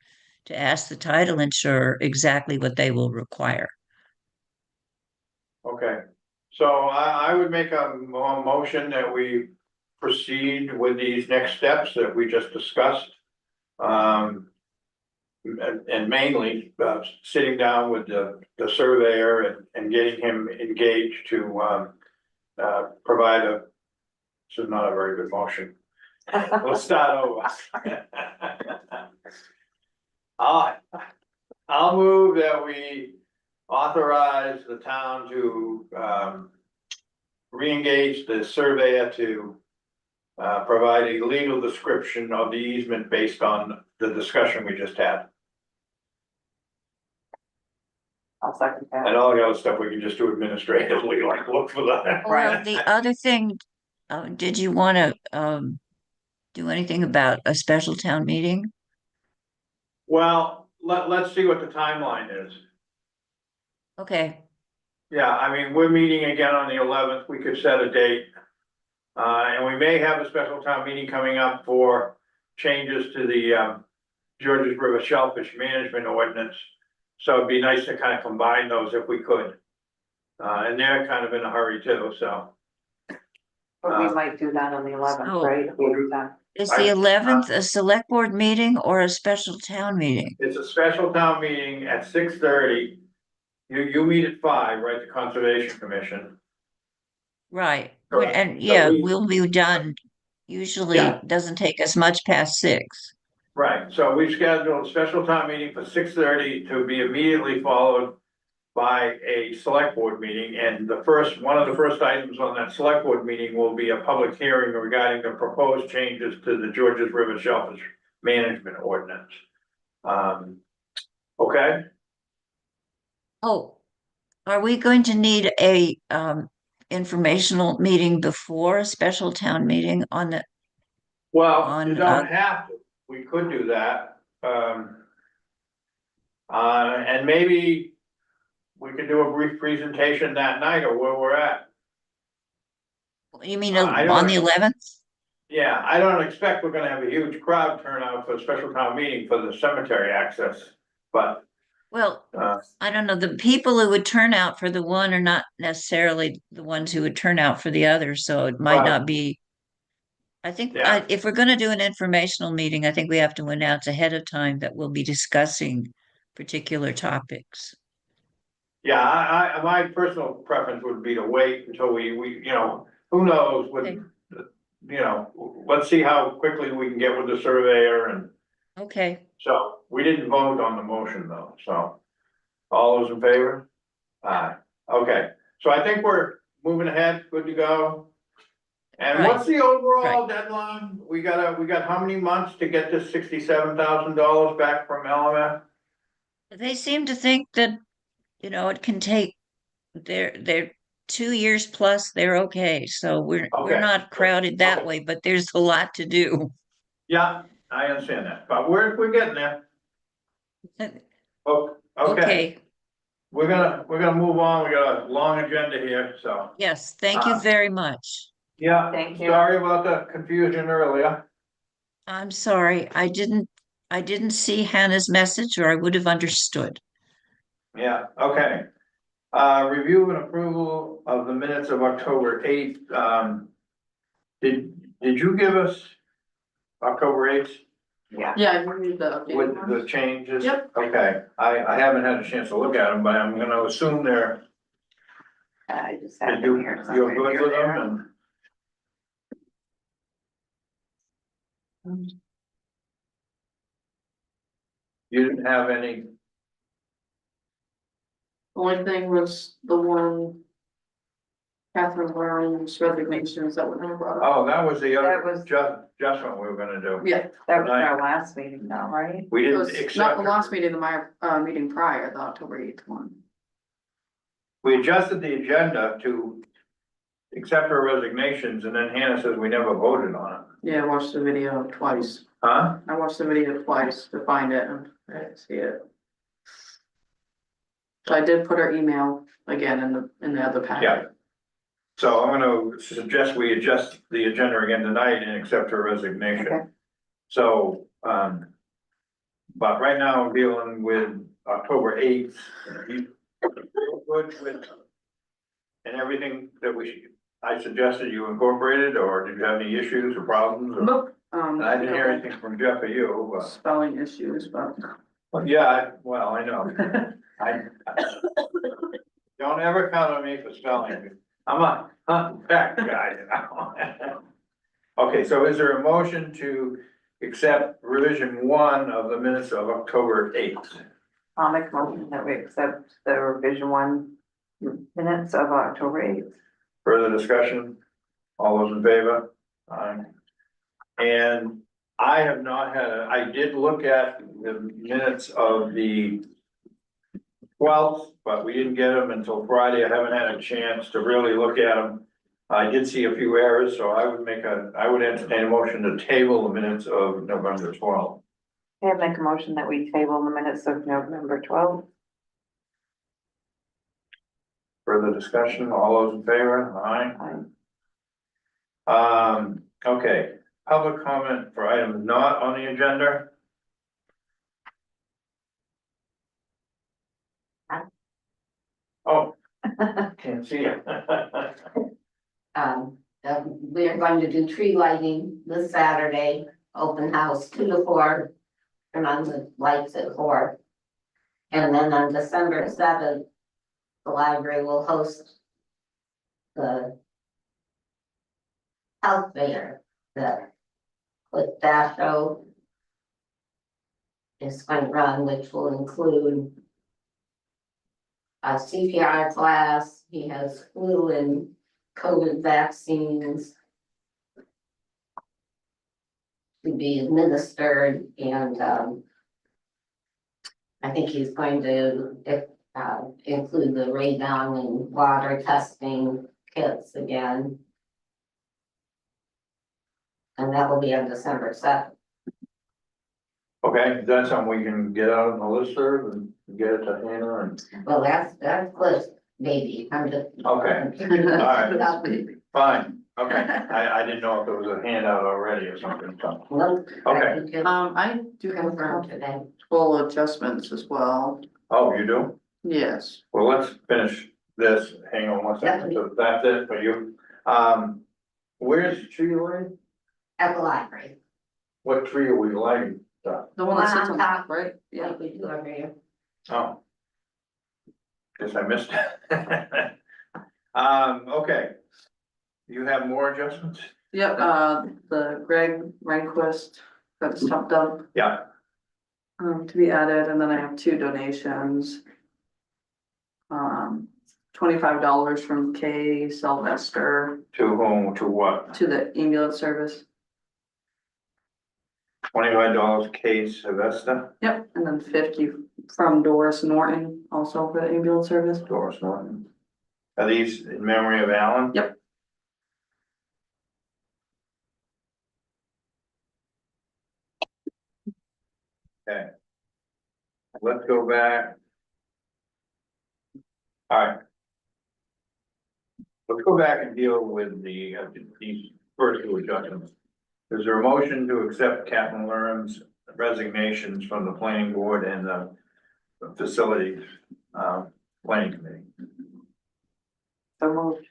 to ask the title insurer exactly what they will require. okay, so I would make a motion that we proceed with these next steps that we just discussed. And mainly, sitting down with the surveyor and getting him engaged to, provide a, this is not a very good motion. Let's start over. I'll move that we authorize the town to, re-engage the surveyor to, provide a legal description of the easement based on the discussion we just had. I'll second And that. all the other stuff we can just do administratively, like look for the. Well, the other thing, did you want to do anything about a special town meeting? Well, let's see what the timeline is. Okay, Yeah, I mean, we're meeting again on the 11th. We could set a date. And we may have a special town meeting coming up for changes to the, Georges River Shellfish Management Ordinance. So it'd be nice to kind of combine those if we could. And they're kind of in a hurry too, so. But we might do that on the 11th, Oh. right? If we have time. is the 11th a select board meeting or a special town meeting? It's a special town meeting at 6:30. You meet at 5, right, the Conservation Commission. Right, Correct. and So yeah, we- we'll be done. Usually Yeah. doesn't take us much past 6. Right, so we scheduled a special town meeting for 6:30 to be immediately followed by a select board meeting. And one of the first items on that select board meeting will be a public hearing regarding the proposed changes to the Georges River Shellfish Management Ordinance. Okay, Oh, are we going to need a informational meeting before a special town meeting on the, well, you On, don't have to, we could do that. And maybe we could do a brief presentation that night of where we're at. you mean I on don't- the 11th? Yeah, I don't expect we're gonna have a huge crowd turnout for a special town meeting for the cemetery access, but, Well, uh, I don't know, the people who would turn out for the one are not necessarily the ones who would turn out for the other, so it might Right. not be. I think Yeah. if we're going to do an informational meeting, I think we have to announce ahead of time that we'll be discussing particular topics. yeah, my personal preference would be to wait until we, who knows, Okay. let's see how quickly we can get with the surveyor, and Okay, so, we didn't vote on the motion though, so. All those in favor? Aye, okay, so I think we're moving ahead, good to go. And Right. what's the overall deadline? We got how many months to get this $67,000 back from LMF? they seem to think that, it can take, they're 2 years plus, they're okay, so we're Okay. not crowded that Okay. way, but there's a lot to do. Yeah, I understand that, but we're getting there. Oh, okay, Okay, we're gonna move on. We got a long agenda here, so. yes, thank you very much. Yeah, Thank you. sorry about the confusion earlier. I'm sorry, I didn't see Hannah's message or I would have understood. Yeah, okay. Review and approval of the minutes of October 8th. Did you give us October 8th Yeah. Yeah, I reviewed the updated with ones. the changes? Yep. Okay, I haven't had a chance to look at them, but I'm gonna assume they're, I just have you're them here. good with them and. You didn't have any, Only thing was the one Catherine Warren's resignation, is that what they brought up? Oh, that was the That other was- adjustment we were gonna do. Yeah, That was our last meeting now, right? We it didn't was accept. not the last meeting, meeting prior, the October 8th one. We adjusted the agenda to accept her resignations, and then Hannah says we never voted on it. Yeah, I watched the video twice. Huh? I watched the video twice to find it and I didn't see it. So I did put her email again in the other packet. Yeah. So I'm gonna suggest we adjust the agenda again tonight and accept her resignation. Okay. So, but right now I'm dealing with October 8th. You good with, and everything that I suggested you incorporated, or did you have any issues or problems? Or- Nope. I didn't hear anything from Jeff or you, but. Spelling issues, but. Well, yeah, well, I know. I don't ever count on me for spelling. I'm a hunt back guy, you know. Okay, so is there a motion to accept revision 1 of the minutes of October 8th? I'll make a motion that we accept the revision 1 minutes of October 8th. Further discussion? All those in favor? Aye. And I have not had, I did look at the minutes of the 12th, but we didn't get them until Friday. I haven't had a chance to really look at them. I did see a few errors, so I would entertain a motion to table the minutes of November 12th. Okay, make a motion that we table the minutes of November 12th. Further discussion, all those in favor? Aye. Okay, public comment for items not on the agenda. Oh, can't see it. We're going to do tree lighting this Saturday, open house 2 to 4. Turn on the lights at 4. And then on December 7th, the library will host the health fair that with Dasho is going to run, which will include a CPR class. He has flu and COVID vaccines to be administered, and I think he's going to include the radon and water testing kits again. And that will be on December 7th. Okay, is that something we can get out on the listserv and get it to Hannah and, Well, that's Cliff's baby. I'm just. okay, alright, fine, okay. I didn't know if there was a handout already or something, so. Nope. Okay. I do have Confirmed today. full adjustments as well. Oh, you do? Yes. Well, let's finish this, hang on one second, so that's it for you. Where's the tree lighting? At the library. What tree are we lighting? The one that sits on top, right? Yeah. Like we do every year. Oh. Guess I missed it. Okay. You have more adjustments? Yep, the Greg Rehnquist got the stump dump. Yeah. To be added, and then I have 2 donations. $25 from Kay Sylvester To whom, to what? to the ambulance service. $25 case Avesta, Yep, and then 50 from Doris Norton, also for the ambulance service. Doris Norton. Are these in memory of Alan? Yep. Okay. Let's go back. All right. Let's go back and deal with these first 2 adjustments. Is there a motion to accept Captain Lerm's resignations from the planning board and the facilities, planning committee? So moved.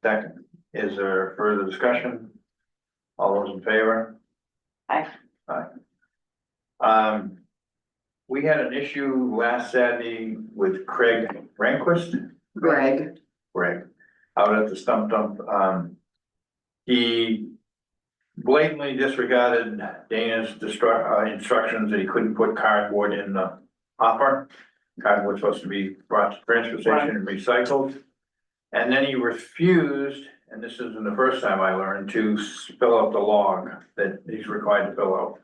Second, is there further discussion? All those in favor? Aye. We had an issue last Saturday with Craig Rehnquist. Greg. Greg, out at the stump dump. He blatantly disregarded Dana's instructions that he couldn't put cardboard in the hopper. Cardboard's supposed to be brought to the transfer station and recycled. And then he refused, and this isn't the first time I learned, to fill out the log that he's required to fill out.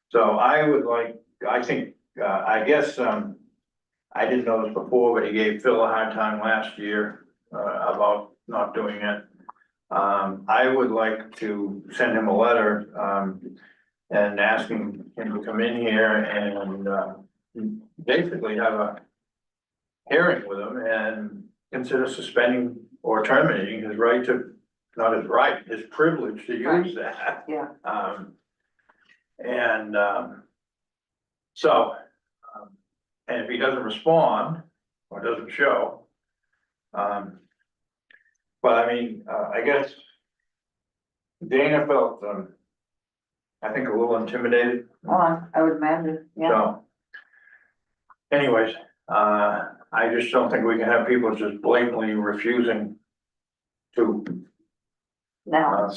So I would like, I think, I guess, I didn't know this before, but he gave Phil a hard time last year, about not doing it. I would like to send him a letter, and asking him to come in here and, basically have a hearing with him and consider suspending or terminating his right to, not his right, his privilege to use that. Yeah. So, and if he doesn't respond or doesn't show, but I mean, I guess Dana felt, I think a little intimidated, Well, I would imagine, yeah. so. Anyways, I just don't think we can have people just blatantly refusing to, Now,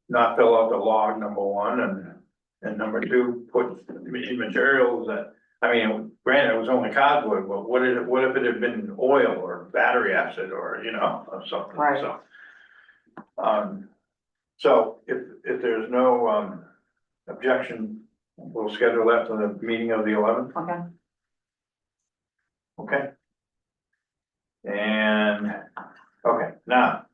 not fill out the log, number one, and number two, put in materials that, I mean, granted, it was only cardboard, but what if it had been oil or battery acid or, you know, or something, Right. so. So if there's no, objection, we'll schedule that for the meeting of the 11th, okay, okay? And, okay, now.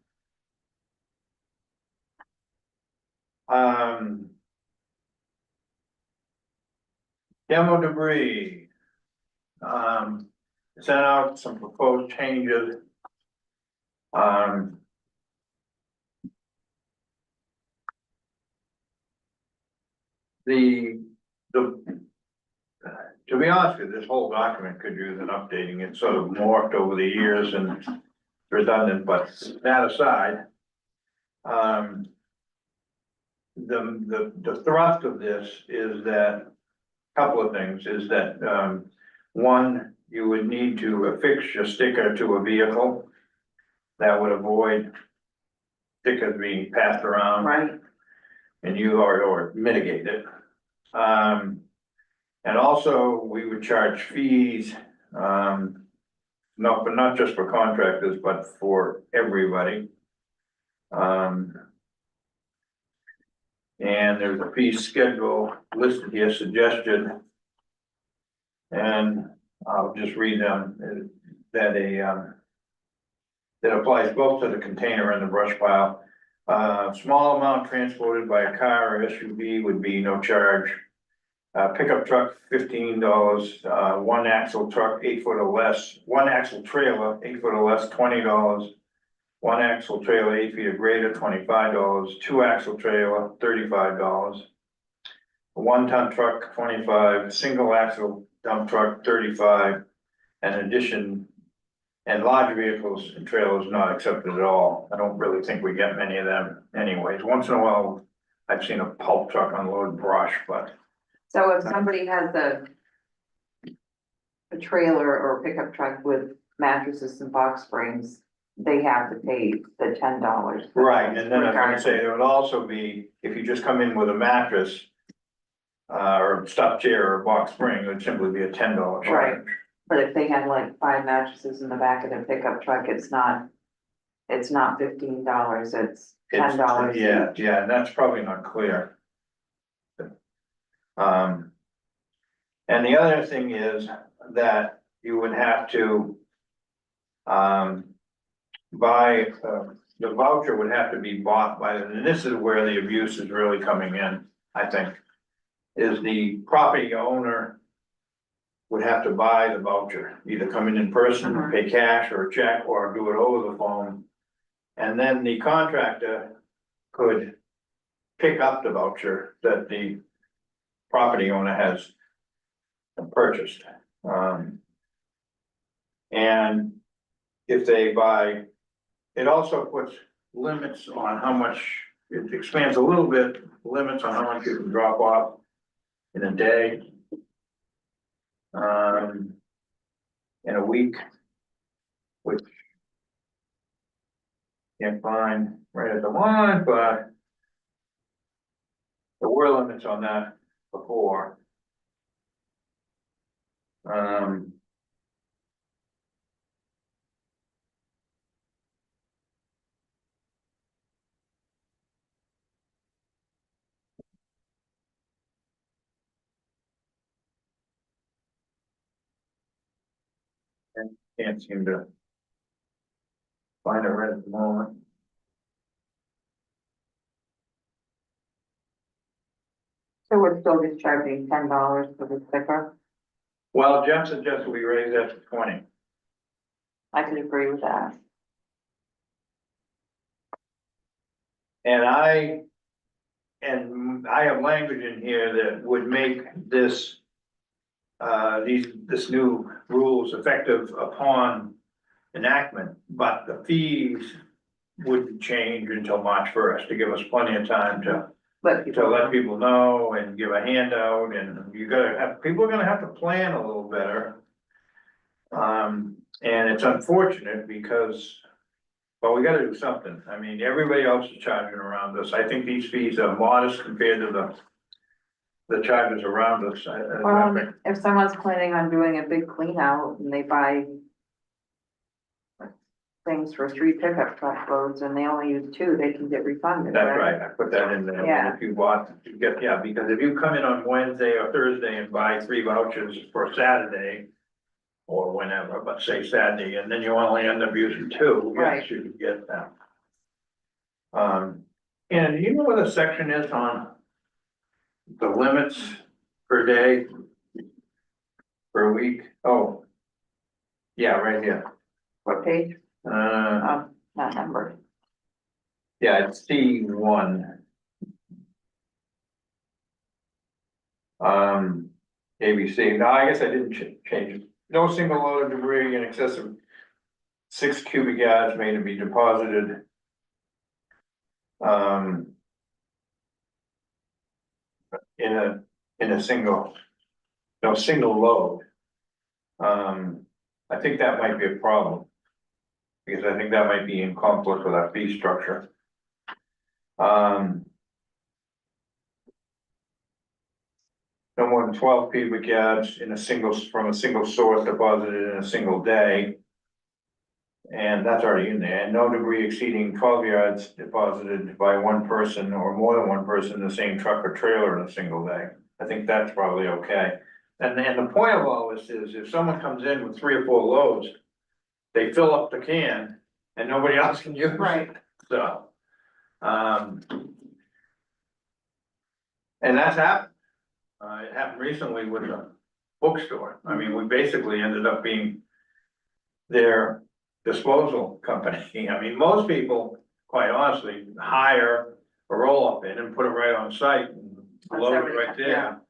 Demo debris. Sent out some proposed changes. To be honest with you, this whole document could use an updating. It's sort of morphed over the years and redundant, but that aside. The thrust of this is that, couple of things, is that, one, you would need to affix your sticker to a vehicle. That would avoid stickers being passed around. right, And you or mitigate it. And also, we would charge fees, but not just for contractors, but for everybody. And there's a fee schedule listed here, suggested. And I'll just read them, that applies both to the container and the brush pile. Small amount transported by a car or SUV would be no charge. Pickup truck, $15, one axle truck, 8 foot or less, one axle trailer, 8 foot or less, $20. One axle trailer, 8 feet or greater, $25, two axle trailer, $35. A 1 ton truck, 25, single axle dump truck, 35. In addition, and large vehicles and trailers not accepted at all. I don't really think we get many of them anyways. Once in a while, I've seen a pulp truck unload brush, but. so if somebody has a trailer or pickup truck with mattresses and box springs, they have to pay the $10. Right, and then I was gonna say, there would also be, if you just come in with a mattress. Or a stuffed chair or a box spring, it would simply be a $10 charge. Right. But if they had like 5 mattresses in the back of their pickup truck, it's not $15, it's $10. Yeah, and that's probably not clear. And the other thing is that you would have to. Buy, the voucher would have to be bought by, and this is where the abuse is really coming in, I think. Is the property owner. Would have to buy the voucher, either come in person, pay cash or a check, or do it over the phone. And then the contractor could pick up the voucher that the property owner has purchased. And if they buy, it also puts limits on how much, it expands a little bit, limits on how much you can drop off in a day. In a week. Which. Can't find right at the one, but. There were limits on that before. And can't seem to find it right at the moment. So we're still just charging $10 for the sticker. Well, Jeff suggested we raise that to 20. I could agree with that. And I have language in here that would make this, this new rules effective upon enactment, but the fees wouldn't change until March 1st to give us plenty of time to But let people know and give a handout, and you gotta have, people are gonna have to plan a little better. And it's unfortunate because, well, we gotta do something. I mean, everybody else is charging around us. I think these fees are modest compared to the charges around us. if someone's planning on doing a big clean out and they buy things for 3 pickup truck loads and they only use 2, they can get refunded, That's right, I put that in there. Yeah. If you bought, you get, yeah, because if you come in on Wednesday or Thursday and buy 3 vouchers for Saturday. Or whenever, but say Saturday, and then you only end up using 2, Right. yes, you can get that. And you know where the section is on the limits per day? Per week? Oh. Yeah, right here. What page? Not numbered. Yeah, it's C1. ABC, no, I guess I didn't change it. No single load of debris in excess of 6 cubic yards may be deposited. In a single load. I think that might be a problem. Because I think that might be in conflict with our fee structure. No more than 12 cubic yards from a single source deposited in a single day. And that's already in there, and no debris exceeding 12 yards deposited by one person or more than one person in the same truck or trailer in a single day. I think that's probably okay. And the point of all this is if someone comes in with 3 or 4 loads, they fill up the can and nobody else can use it. Right. So, and that's happened. It happened recently with a bookstore. I mean, we basically ended up being their disposal company. I mean, most people, quite honestly, hire a roll-up in and put it right on site and load it right there.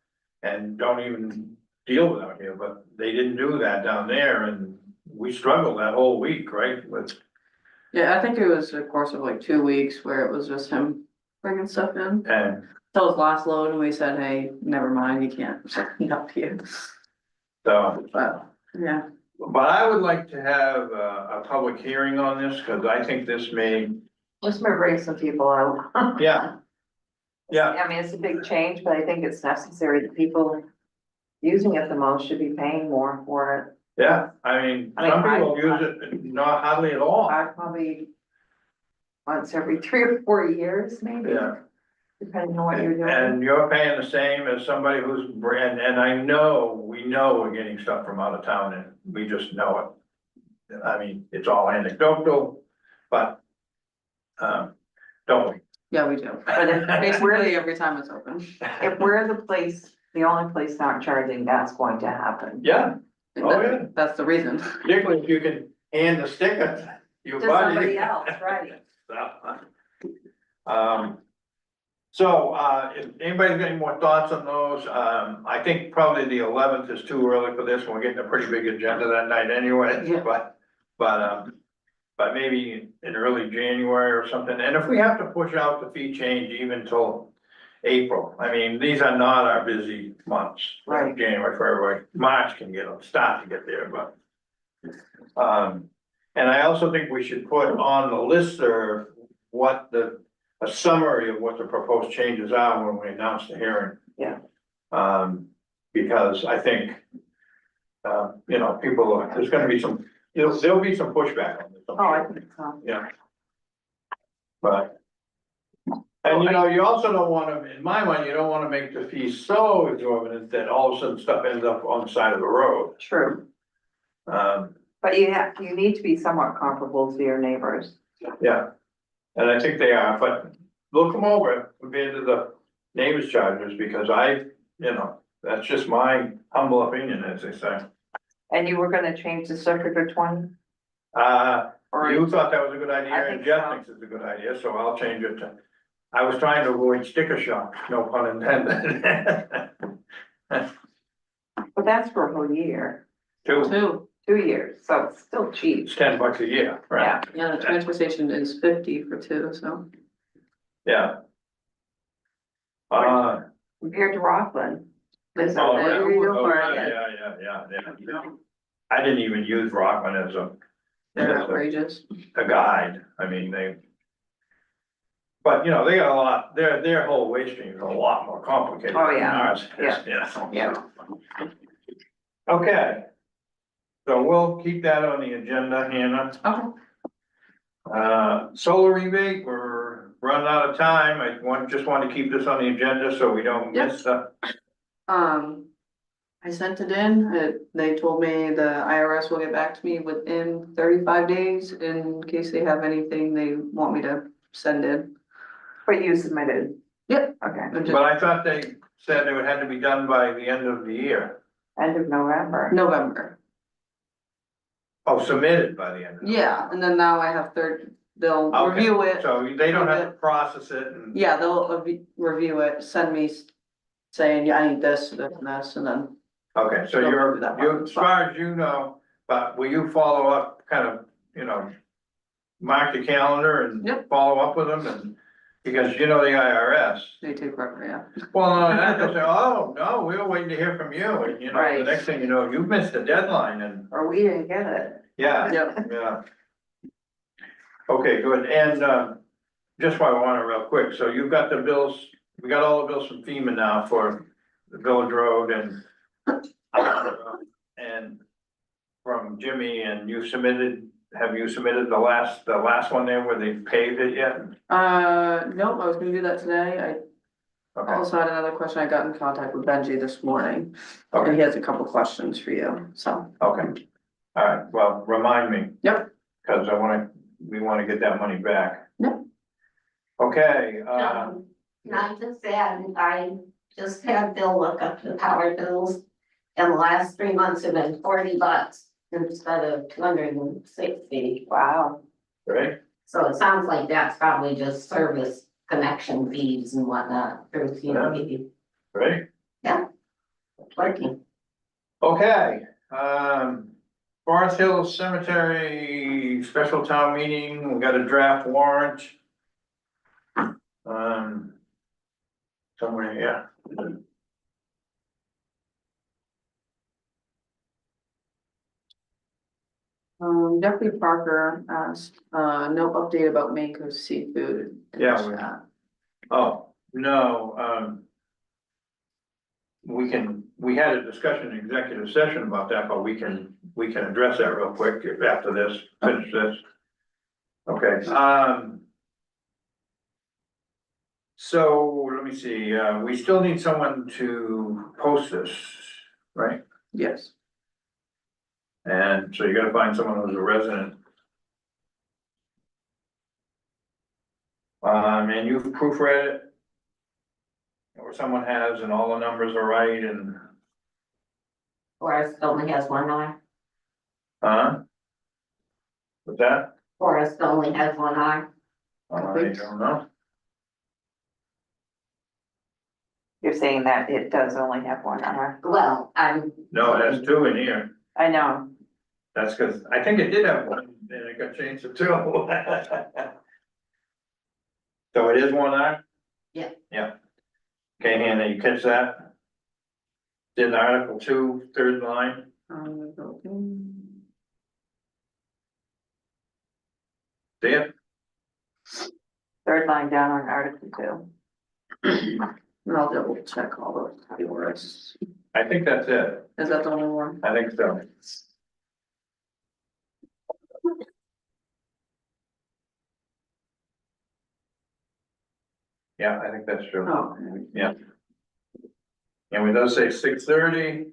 And don't even deal with it out here, but they didn't do that down there, and we struggled that whole week, right, with. Yeah, I think it was a course of like 2 weeks where it was just him bringing stuff in. And Till his last load and we said, hey, never mind, you can't help you. so, But, yeah, but I would like to have a public hearing on this, cause I think this may, This may bring some people out. yeah. Yeah, I mean, it's a big change, but I think it's necessary. The people using it the most should be paying more for it. yeah, I mean, I mean, some people use it not hardly at all. Probably once every 3 or 4 years, maybe. Yeah. Depending on what you're doing. And you're paying the same as somebody who's brand, and we know we're getting stuff from out of town and we just know it. I mean, it's all anecdotal, but, don't we? yeah, we do. But if Basically, every time it's open. if we're the only place not charging, that's going to happen. Yeah, oh, yeah. That's the reason. Particularly if you can hand the sticker to your To buddy. somebody else, right? So, if anybody's got any more thoughts on those, I think probably the 11th is too early for this, we're getting a pretty big agenda that night anyway, Yeah. but maybe in early January or something, and if we have to push out the fee change even till April, I mean, these are not our busy months. Right. January, February, March can start to get there, but. And I also think we should put on the listserv a summary of what the proposed changes are when we announce the hearing. Yeah. Because I think, people, there's gonna be there'll be some pushback on this. Oh, I think so. Yeah. But. And you also don't wanna, in my mind, you don't wanna make the fees so exorbitant that all of a sudden stuff ends up on the side of the road. True. But you need to be somewhat comparable to your neighbors. Yeah, and I think they are, but look them over compared to the neighbors charges, because that's just my humble opinion, as they say. And you were gonna change the circuit to 20? Or You thought that was a good I idea, and think Jeff so. thinks it's a good idea, so I'll change it to, I was trying to avoid sticker shock, no pun intended. But that's for a whole year, 2 2 years, so it's still cheap. it's $10 a year, right? Yeah, the transfer station is 50 for 2, so. Yeah. Compared to Rockland. There's Oh, a yeah. real Oh, market. yeah. I didn't even use Rockman as They're outrageous. a guide, I mean, but they got a lot, their whole waste stream is a lot more complicated Oh, than yeah. ours. Yeah. Yeah. Okay. So we'll keep that on the agenda, Hannah. Okay. Solar rebate, we're running out of time, just want to keep this on the agenda so we don't Yep. miss the. I sent it in, they told me the IRS will get back to me within 35 days in case they have anything they want me to send in. But you submitted. Yep. Okay, I'm just- But I thought they said it had to be done by the end of the year. end of November. November. Oh, submitted by the end of. Yeah, and then now I have they'll Okay, review it. So they don't have to process it and. Yeah, they'll review it, send me saying, yeah, I need this, this and this, and then. Okay, so They'll do that part. as far as you know, but will you follow up, kind of, mark the calendar and Yep. follow up with them and, because the IRS. They take forever, yeah. Well, no, and they'll say, oh, no, we were waiting to hear from you, and the Right. next thing you know, you've missed the deadline and, Or we didn't get it. yeah, Yep. yeah. Okay, good, and, just while I want to real quick, so you've got the bills, we got all the bills from FEMA now for the Village Road and from Jimmy, and have you submitted the last one there where they paved it yet? Nope, I was gonna do that today. I Okay, also had another question. I got in contact with Benji this morning, and okay, he has a couple questions for you, so. okay, all right, well, remind me. Yep. Cause we wanna get that money back. Yep. Okay, Can I just add, I just had Bill look up the power bills. And the last 3 months have been $40 instead of 260. Wow. right, So it sounds like that's probably just service connection fees and whatnot, through maybe right, working. okay, Forest Hill Cemetery Special Town Meeting, we got a draft warrant. Somewhere, yeah. Jeffrey Parker asked, no update about Mako's seafood. in the Yeah, chat. Oh, no, we had a discussion in executive session about that, but we can address that real quick after this, finish this. Okay, so let me see, we still need someone to post this, right? Yes. And so you gotta find someone who's a resident. And you've proofread it. Or someone has and all the numbers are right and, Forrest only has one eye. what's that? Forrest only has one eye. I don't know. You're saying that it does only have one eye. Well, No, it has 2 in here. I know. That's because I think it did have 1 and it got changed to 2. So it is 1 eye? Yeah. Yeah. Okay, Hannah, you catch that? It's in Article 2, 3rd line. See it? Third line down on Article 2. And I'll double check all the words. I think that's it. Is that the only one? I think so. Yeah, I think that's true. Oh. Yeah. And we does say 6:30.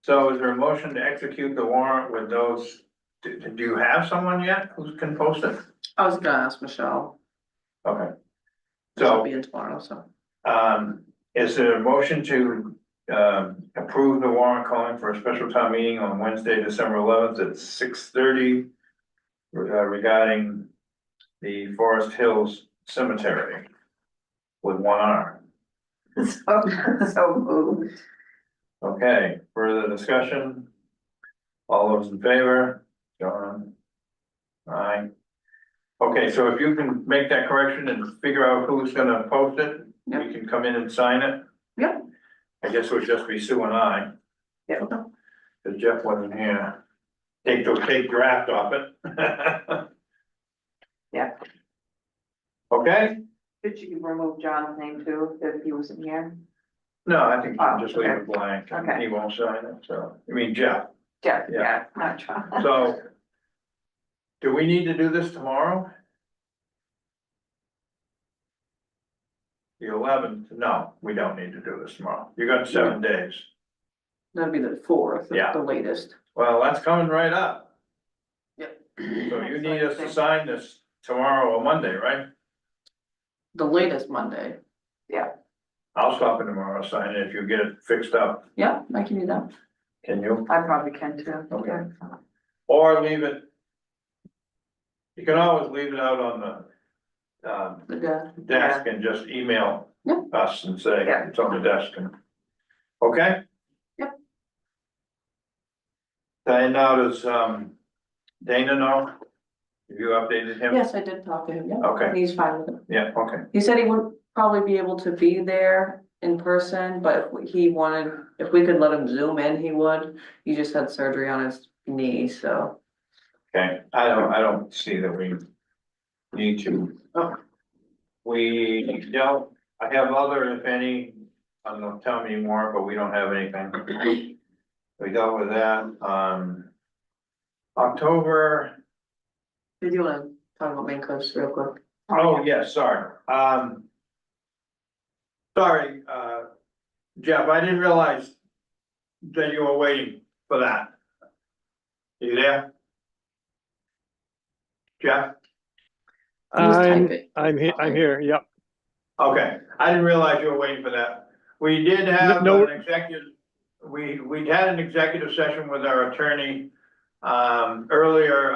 So is there a motion to execute the warrant with those, do you have someone yet who can post it? I was gonna ask Michelle, Okay. she'll So, be in tomorrow, so. is there a motion to, approve the warrant calling for a special town meeting on Wednesday, December 11th at 6:30 regarding the Forest Hills Cemetery with one arm? So moved. Okay, further discussion? All those in favor? John? Aye. Okay, so if you can make that correction and figure out who's gonna post it, we can come in and sign it. Yep. I guess it would just be Sue and I, Yeah. cause Jeff wasn't here. Take draft off it. Yeah. Okay? Did you remove John's name too, if he wasn't here? No, I think you Oh, can just leave okay. it blank, and Okay. he won't sign it, so, I mean, Jeff, Jeff, Yeah. yeah, not John. so. Do we need to do this tomorrow? The 11th, no, we don't need to do this tomorrow, you got 7 days, That'd be the 4th, Yeah. the latest. well, that's coming right up. Yep. So you need us to sign this tomorrow or Monday, right? The latest Monday. I'll stop in tomorrow, sign it if you get it fixed up, Yeah, I can do that. can you? I probably can too. Okay. Or leave it. You can always leave it out on the, desk and just email Yeah. us and say Yeah. it's on the desk and, okay? Yep. And now does, Dana know? Have you updated him? Yes, I did talk to him, yeah. Okay. He's fine with it. Yeah, okay, He said he wouldn't probably be able to be there in person, but if he wanted, if we could let him zoom in, he would. He just had surgery on his knee, so. okay, I don't see that we need to. Oh. We don't, I have other, if any, I don't know, tell me more, but we don't have anything. We dealt with that, October, Did you wanna talk about main coast real quick? oh, yes, sorry, sorry, Jeff, I didn't realize that you were waiting for that. You there? Jeff? Just type it. I'm here, yep. Okay, I didn't realize you were waiting for that. We did have No. an executive, we had an executive session with our attorney. Earlier,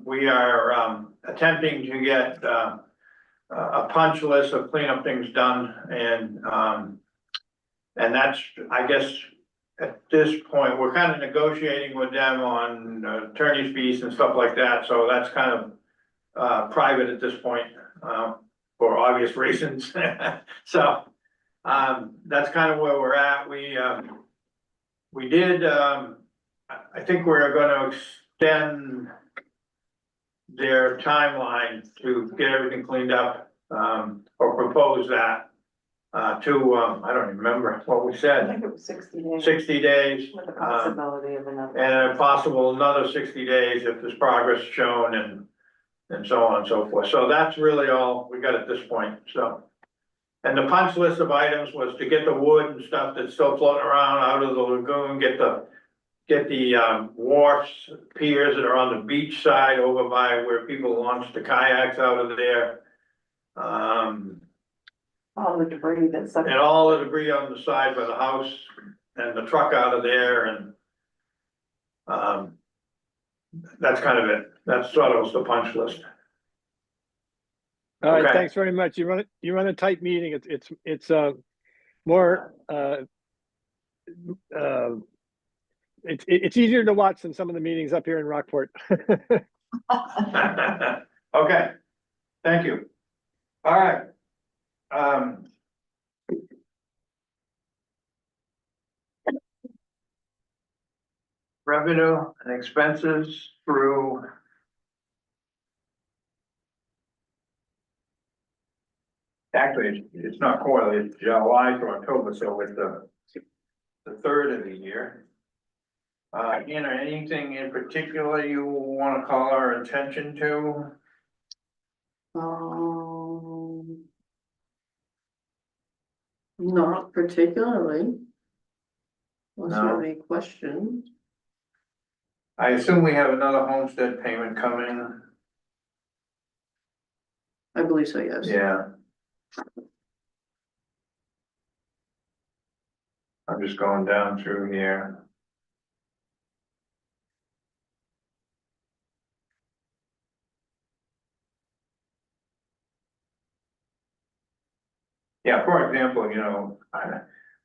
we are, attempting to get, a punch list of cleanup things done and that's, I guess, at this point, we're kind of negotiating with them on attorney's fees and stuff like that, so that's kind of private at this point, for obvious reasons. So, that's kind of where we're at. We did, I think we're gonna extend their timeline to get everything cleaned up, or propose that, to, I don't even remember what we I said, think it was 60 days. 60 days. With the possibility of another. And if possible, another 60 days if there's progress shown and so on and so forth. So that's really all we got at this point, so. And the punch list of items was to get the wood and stuff that's still floating around out of the lagoon, get the wharfs, piers that are on the beach side over by where people launch the kayaks out of there. All the debris that's. And all the debris on the side by the house and the truck out of there and that's kind of it. That's sort of the punch list. All right, Okay. thanks very much. You run a tight meeting. It's more, it's easier to watch than some of the meetings up here in Rockport. Okay, thank you. All right. Revenue and expenses through. Actually, it's not quarterly, it's July to October, so it's the third of the year. Anna, anything in particular you wanna call our attention to? Not particularly. Unless you have any questions. I assume we have another homestead payment coming, I believe so, yes. yeah. I'm just going down through here. Yeah, for example,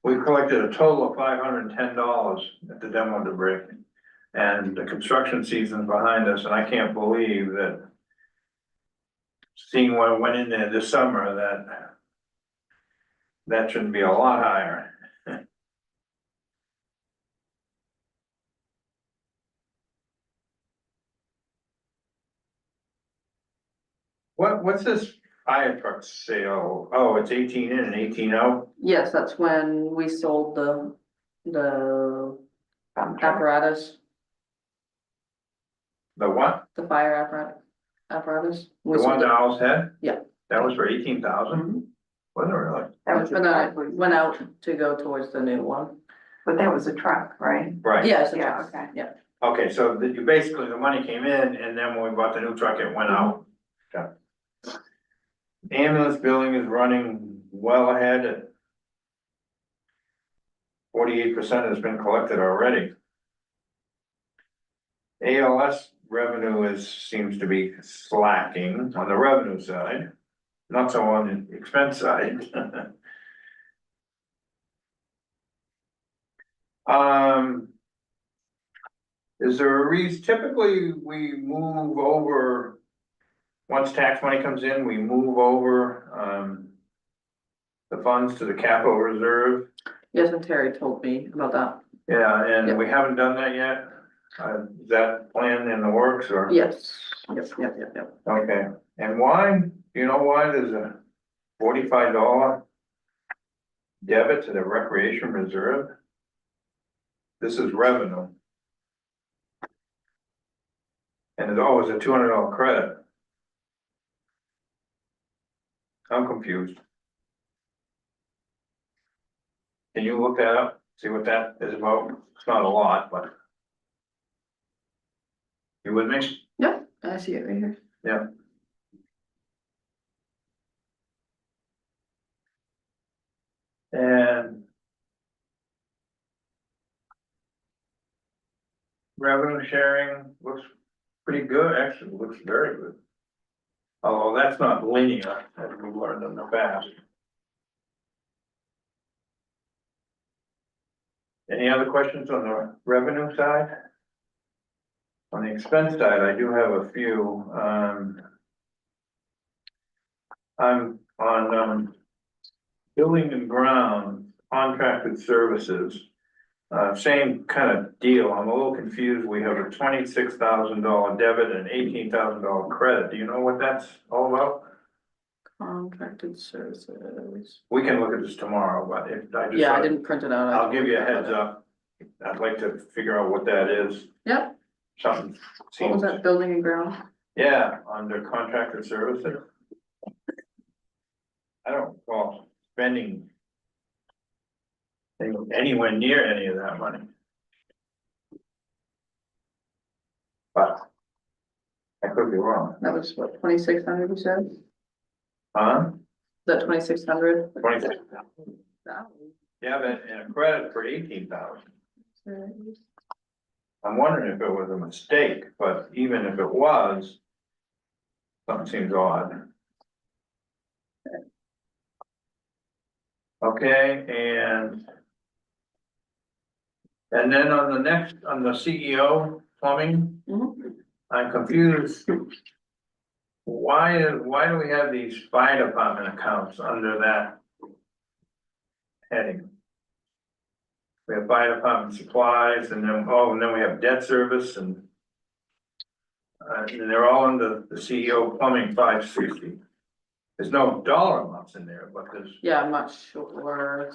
we collected a total of $510 at the demo debris. And the construction season's behind us, and I can't believe that seeing what went in there this summer, that shouldn't be a lot higher. What's this fire truck sale? Oh, it's 18 in and 18 out? Yes, that's when we sold the apparatus, The what? the fire apparatus. We The one sold that it. Owl's had? Yeah. That was for 18,000? Mhm. Wasn't it really? That was a But then truck, it went out to go towards the new one. but that was a truck, right? Right. Yeah, it's a Yeah, truck. okay. Yeah, Okay, so basically the money came in and then when we bought the new truck, it went out. Okay. Ambulance billing is running well ahead at 48% has been collected already. ALS revenue seems to be slacking on the revenue side, not so on the expense side. Is there a reason, typically we move over, once tax money comes in, we move over, the funds to the capital reserve. yes, and Terry told me about that. Yeah, and Yep. we haven't done that yet. Is that plan in the works or? Yes, yep. Okay, and why, do you know why there's a $45 debit to the recreation reserve? This is revenue. And it's always a $200 credit. I'm confused. Can you look that up, see what that is about? It's not a lot, but. You with me? Yep, I see it right here. Yeah. And. Revenue sharing looks pretty good, actually, looks very good. Although that's not linear, as we've learned in the past. Any other questions on the revenue side? On the expense side, I do have a few, I'm on, building and ground, contracted services. Same kind of deal, I'm a little confused, we have a $26,000 debit and $18,000 credit, do you know what that's all about? Contracted services. We can look at this tomorrow, but if I just. Yeah, I didn't print it out. I'll give you a heads up, I'd like to figure out what that is, Yep, something what was seems, that, building and ground? yeah, under contracted services. I don't recall spending anywhere near any of that money. But I could be wrong, That was what, 2,600 you said? Is huh? that 2,600? 26. Yeah, but and a credit for 18,000. I'm wondering if it was a mistake, but even if it was, something seems odd. Okay, and then on the CEO plumbing, Mhm. I'm confused. Why do we have these fire department accounts under that heading? We have fire department supplies and then we have debt service and they're all under the CEO plumbing 560. There's no dollar amounts in there, but there's, Yeah, I'm not sure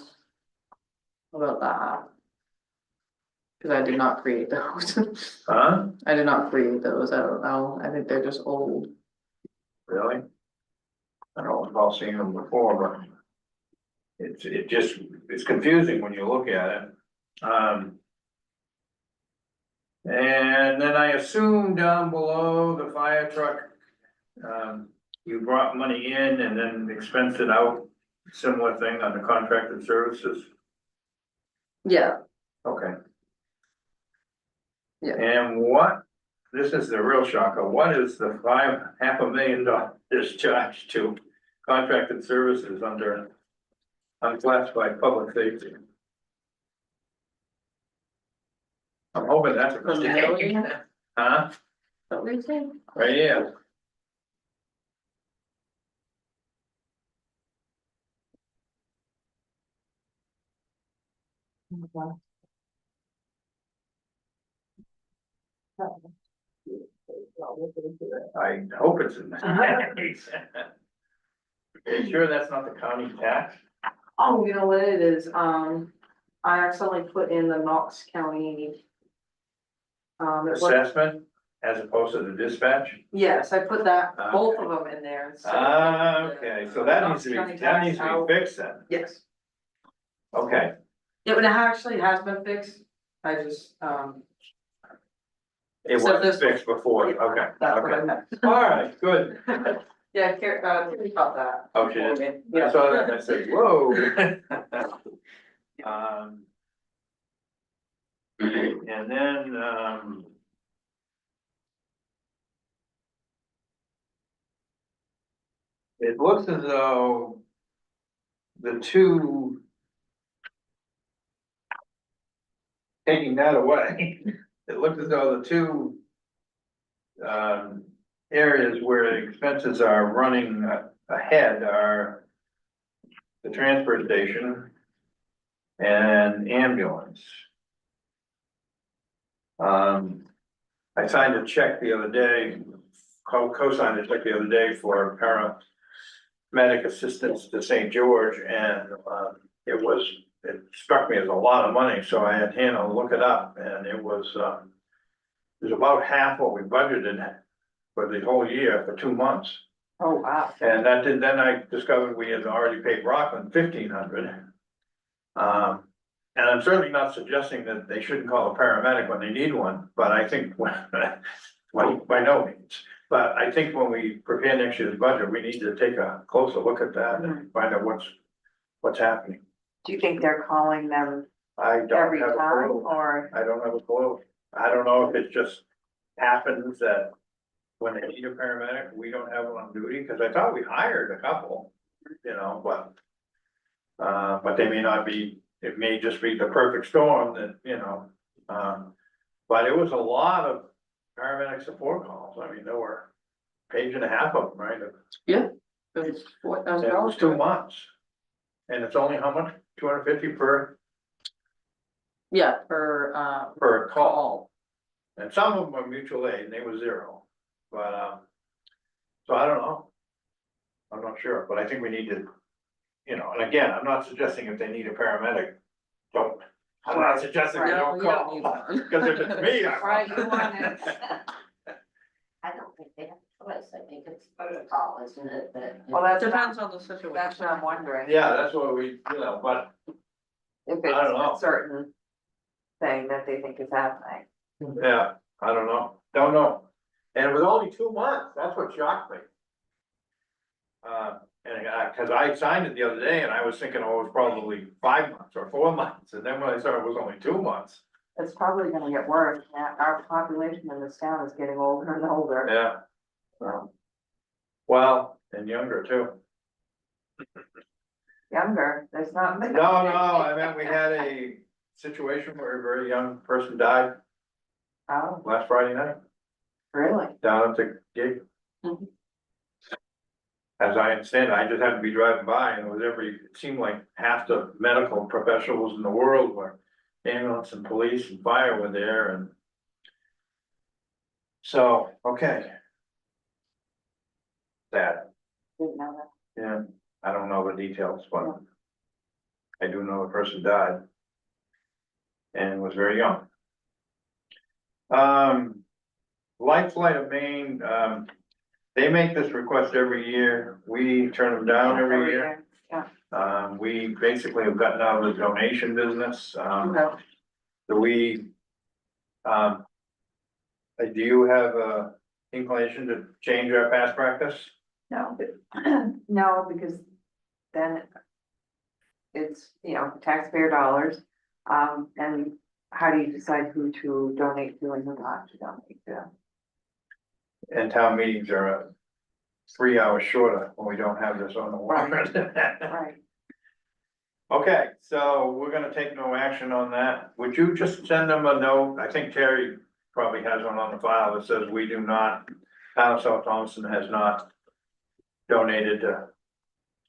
about that. Cause I did not create those. huh? I did not create those, I don't know, I think they're just old. Really? I don't recall seeing them before, but it's confusing when you look at it. And then I assume down below the fire truck, you brought money in and then expensed it out, similar thing on the contracted services, Yeah, okay. Yeah. And what, this is the real shocker, what is the $500,000 discharge to contracted services under unclassified public safety? I'm hoping that's a From mistake. million? Huh? what were you saying? Right here. I hope it's in there. You sure that's not the county tax? Oh, you know what it is, I accidentally put in the Knox County. It was, Assessment as opposed to the dispatch? yes, I put that, both of them in there. So Okay, so that needs to Knox be, County tax out. fixed then, Yes, okay. yeah, but it actually has been fixed, I just, It So was this- fixed before, yeah, okay, that's what I okay, meant. alright, good. Yeah, Terry caught that. Oh, she did? Yeah. I saw that, and I said, whoa. And then, it looks as though the two, taking that away, it looks as though the two areas where expenses are running ahead are the transfer station and ambulance. I signed a check the other day, co-signed a check the other day for paramedic assistance to St. George, and it struck me as a lot of money, so I had Hannah look it up, and it was about half what we budgeted for the whole year for 2 months. Oh, wow. And then I discovered we had already paid Rockland $1,500. And I'm certainly not suggesting that they shouldn't call a paramedic when they need one, but I think, by no means. But I think when we prepare next year's budget, we need to take a closer look at that and find out what's happening. Do you think they're calling them I don't every have a time clue. or? I don't have a clue. I don't know if it just happens that when they need a paramedic, we don't have one on duty, because I thought we hired a couple, but they may not be, it may just be the perfect storm that, but it was a lot of paramedic support calls. I mean, there were a page and a half of them, right? Yeah. It was $4,000. It was 2 months. And it's only how much? 250 per Yeah, call. call. And some of them were mutual aid and they were zero. But, so I don't know. I'm not sure, but I think we need to, and again, I'm not suggesting if they need a paramedic, I'm not suggesting they No, don't you don't call. need one. Because if it's me, I. Right, you want it. I don't think they have a choice, I think it's protocol, isn't it, that. Well, It that's depends not, on the situation. that's what I'm wondering. Yeah, that's what we, but If I don't know. it's a certain thing that they think is happening. yeah, I don't know, don't know. And it was only 2 months, that's what shocked me. Cause I signed it the other day and I was thinking, oh, it was probably 5 months or 4 months, and then when I saw it was only 2 months. It's probably gonna get worse. Our population in this town is getting older and older. Yeah. So, Well, and younger too. younger, there's not. No, I meant we had a situation where a very young person died Oh, last Friday night really? down at the gig. Mhm. As I understand, I just happened to be driving by and it seemed like half the medical professionals in the world were ambulance and police and fire were there and. So, okay. Sad, Didn't know that. yeah, I don't know the details, but. I do know the person died. And was very young. Life Flight of Maine, they make this request every year, we turn them down every year. Yeah. We basically have gotten out of the donation business, Okay. Do we, do you have a inclination to change our past practice? No, no, because then it's, taxpayer dollars. And how do you decide who to donate to and who not to donate to? And town meetings are 3 hours shorter when we don't have this on the warrant. Right. Okay, so we're gonna take no action on that. Would you just send them a note? I think Terry probably has one on the file that says we do not, town of South Thompson has not donated to.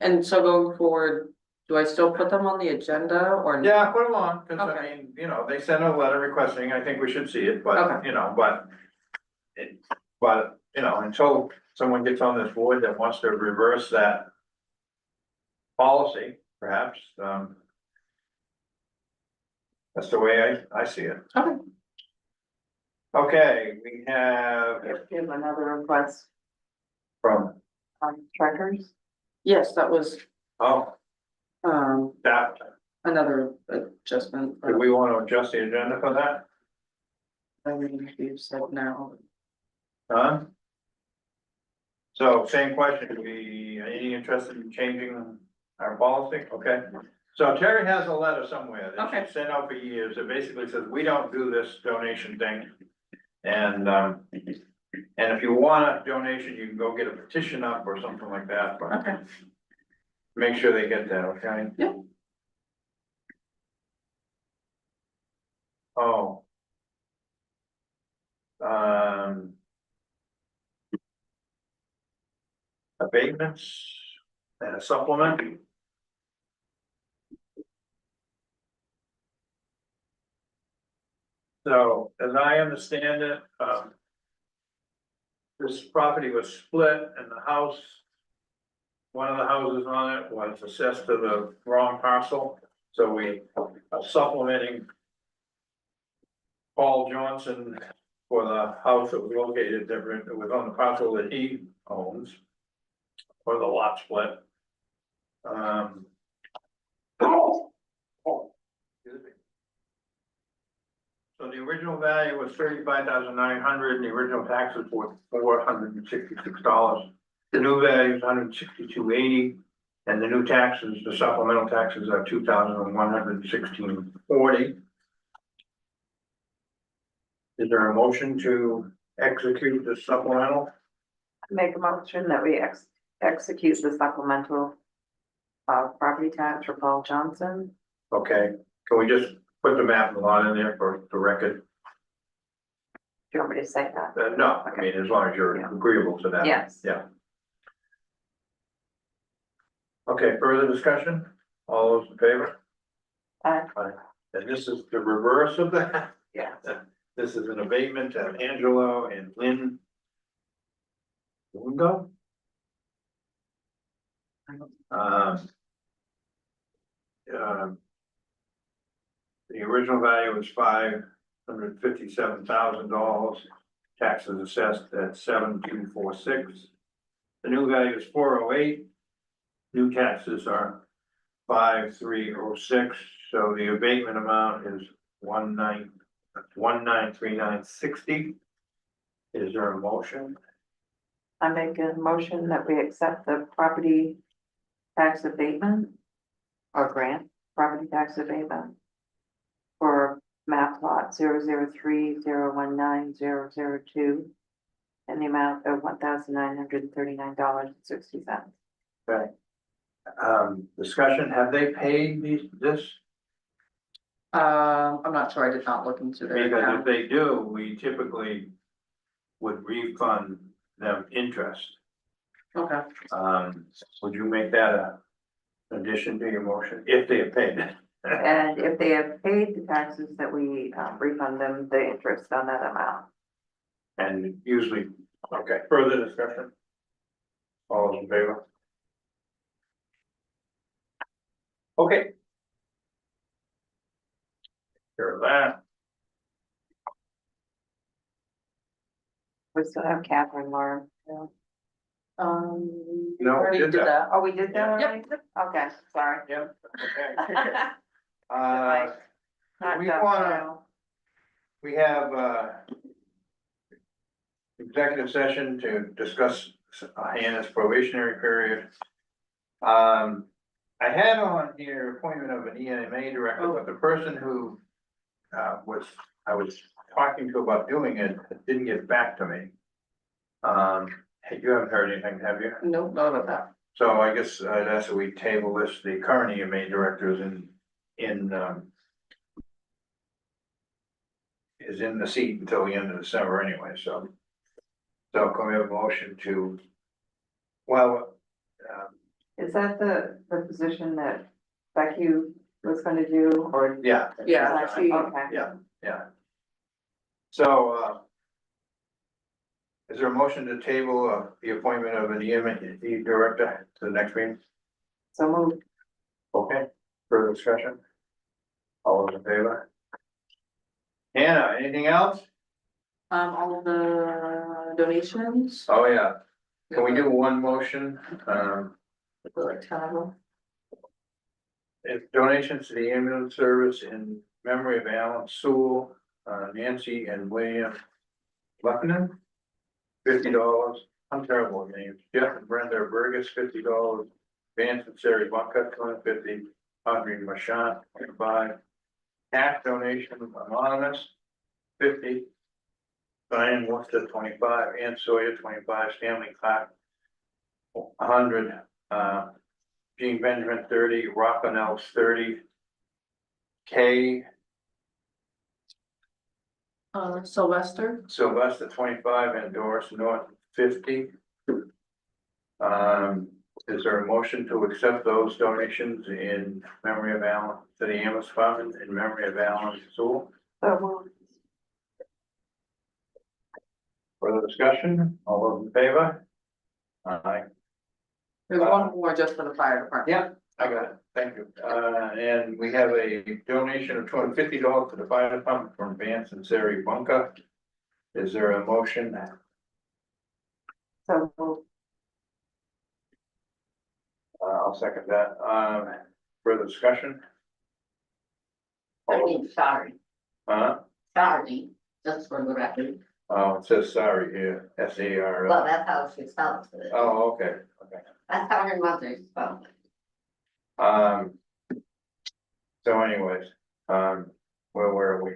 And so going forward, do I still put them on the agenda or? Yeah, put them on, cause I Okay. mean, they sent a letter requesting, I think we should see it, but, Okay. until someone gets on this board that wants to reverse that policy, perhaps, that's the way I see it. Okay. Okay, we have We have another request from, on treasures. Yes, that was, that, another adjustment. do we want to adjust the agenda for that? I mean, you said now. Huh? So same question, do we, any interested in changing our policy? Okay, so Terry has a letter somewhere that Okay. she sent out for years, that basically says, we don't do this donation thing. And if you want a donation, you can go get a petition up or something like that, but Okay. make sure they get that, okay? Yep. Oh. Abatements and a supplement. So, as I understand it, this property was split and the house, one of the houses on it was assessed to the wrong parcel, so we are supplementing Paul Johnson for the house that was located different, it was on the parcel that he owns, for the lot split. Excuse me. So the original value was $35,900, and the original taxes were $466. The new value is $162.80, and the new taxes, the supplemental taxes are $2,116.40. Is there a motion to execute the supplemental? Make a motion that we execute the supplemental property tax for Paul Johnson. Okay, can we just put the map and lot in there for the record? Do you want me to say that? No, I mean, as long as you're Yeah. agreeable to that. Yes. Yeah. Okay, further discussion? All those in favor? Aye. And this is the reverse of that. Yeah. This is an abatement of Angelo and Lynn. Lungo. The original value was $557,000. Taxes assessed at 7,246. The new value is 408. New taxes are 5,306. So the abatement amount is 1,939.60. Is there a motion? I make a motion that we accept the property tax abatement or grant property tax abatement for map lot 003019002 in the amount of $1,939.60. Okay. Discussion, have they paid this? I'm not sure, I did not look into their Because if account. they do, we typically would refund them interest. Okay, Would you make that a addition to your motion, if they have paid it? And if they have paid the taxes, that we refund them the interest on that amount. And usually, okay, further discussion? All those in favor? Okay. Care of that. We still have Catherine Laura. No, already did did that. that. Oh, we did that Yep. already? Okay, sorry. Yep, okay. Not We done wanna- now. we have, executive session to discuss Hannah's probationary period. I had on here appointment of an EMA director, but the person who, I was talking to about doing it, didn't get back to me. You haven't heard anything, have you? Nope, not about that. So I guess, that's what we table this, the current EMA director is is in the seat until the end of December anyway, so. So can we have a motion to, well, Is that the position that Becky was gonna do, or? yeah. Yeah, she- Okay. Yeah. So, is there a motion to table, the appointment of an EMA director to the next meeting? So moved. Okay, further discussion? All those in favor? Hannah, anything else? All of the donations. Oh, yeah. Can we do one motion? Like 10 of them. If donations to the ambulance service in memory of Alan Sewell, Nancy and William Buckman, $50. I'm terrible with names. Jeff and Brenda Burgess, $50. Vance and Sari Bunker, $250. Audrey Marchant, $25. Tax donation anonymous, $50. Diane Worcester, $25. Ann Sawyer, $25. Stanley Clark, $100. Gene Benjamin, $30. Rockin' Elks, $30. Kay Sylvester. Sylvester, 25, and Doris North, 50. Is there a motion to accept those donations in memory of Alan, to the ambulance department, in memory of Alan Sewell? So moved. Further discussion? All those in favor? Aye. There's one more just for the fire department. Yeah, I got it. Thank you. And we have a donation of $250 to the fire department from Vance and Sari Bunker. Is there a motion? So moved. I'll second that. Further discussion? I mean, sorry, Huh? just for the record. Oh, it says sorry here, SAR. Well, that's how she spells it. Oh, okay, okay. That's how her mother spelled it. So anyways, where were we?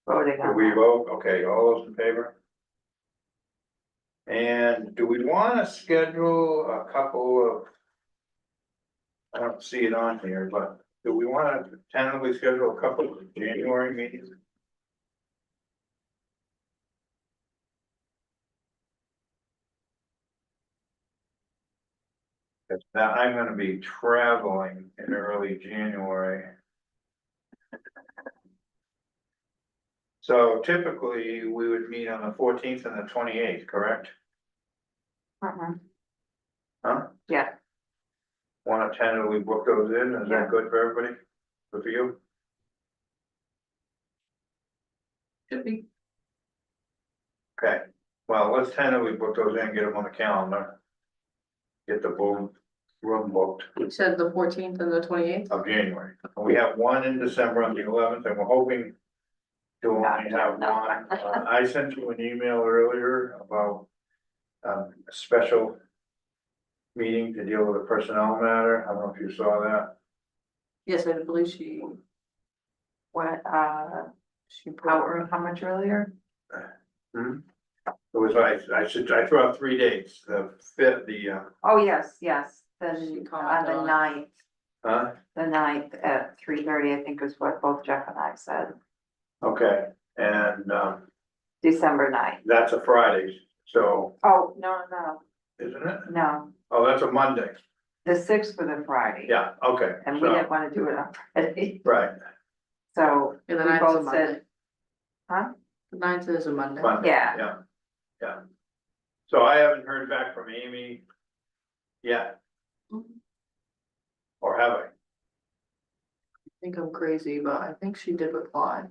Voting Do on we that. vote? Okay, all those in favor? And do we wanna schedule a couple of? I don't see it on here, but do we wanna tentatively schedule a couple of January meetings? Cause now I'm gonna be traveling in early January. So typically, we would meet on the 14th and the 28th, correct? Huh? Yeah, Want to tentatively book those in, is Yeah. that good for everybody? Good for you? Should be. Okay, well, let's tentatively book those in, get them on the calendar. Get the room booked You said the 14th and the 28th. of January. And we have one in December on the 11th, and we're hoping to only have one. I sent you an email earlier about a special meeting to deal with a personnel matter. I don't know if you saw that. Yes, I believe she. what, She brought. how much earlier? It was, I threw out 3 dates, the 5th, Oh, yes, She then commented on on the it. 9th, the 9th at 3:30, I think is what both Jeff and I said, okay, and, December 9th. that's a Friday, so, Oh, isn't it? no, Oh, that's a Monday, the 6th for the Friday. yeah, okay. And we so- didn't wanna do it on Friday, Right, so we Yeah, the 9th is a both Monday. said, huh? The 9th is a Monday. Monday, Yeah. yeah. So I haven't heard back from Amy yet. Or have I? I think I'm crazy, but I think she did reply.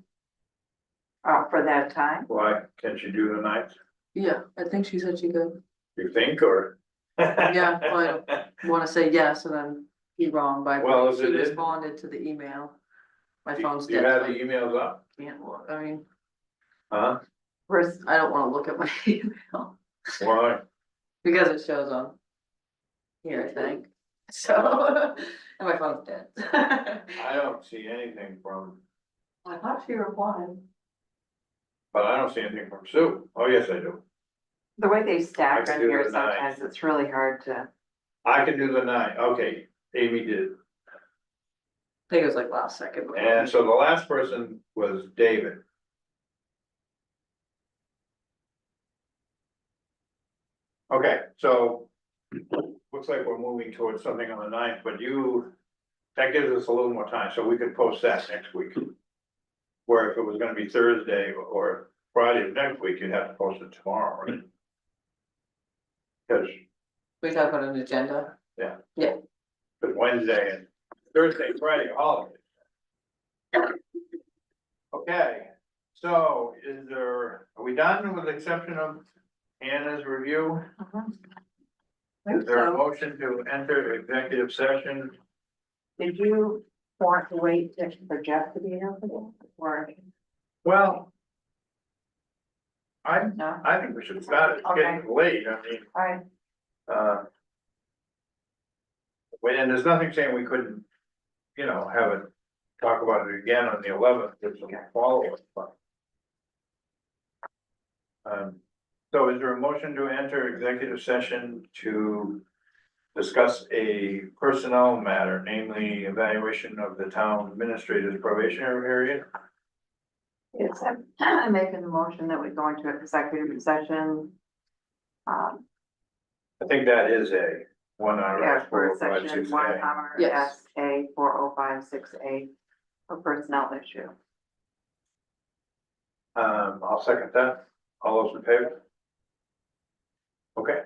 For that time? Why, can she do the night, Yeah, I think she said she could. you think, or? Yeah, well, wanna say yes and then be wrong, but Well, is she it in- responded to the email. My phone's Do you dead. have so the emails up? I can't look, I mean, Huh? First, I don't wanna look at my email Why? because it shows on here, I think. So, and my phone's dead. I don't see anything from, I thought she replied. but I don't see anything from Sue. Oh, yes, I do. the way they stack I can on do here, the nine. sometimes it's really hard to, I can do the 9. Okay, Amy did. I think it was like last second. And so the last person was David. Okay, so looks like we're moving towards something on the 9th, but that gives us a little more time, so we could post that next week. Where if it was gonna be Thursday or Friday of next week, you'd have to post it tomorrow, right? Cause We talk about an agenda. it's Wednesday and Thursday, Friday, are holidays. Okay, so are we done with the exception of Anna's review? Is there a motion to enter executive session? did you want to wait for Jeff to be here for that? Or, Well. no? I think we should start, it's getting late, I mean, Alright, and there's nothing saying we couldn't, have it, talk about it again on the 11th, with some follow-up, but. So is there a motion to enter executive session to discuss a personnel matter, namely evaluation of the town administrator's probationary period? yes, I'm making the motion that we go into executive session. I think that is a 1 hour. Yeah, for section 456A. 1 hour, Yes. SA 4056A, for personnel issue. I'll second that. All those in favor? Okay,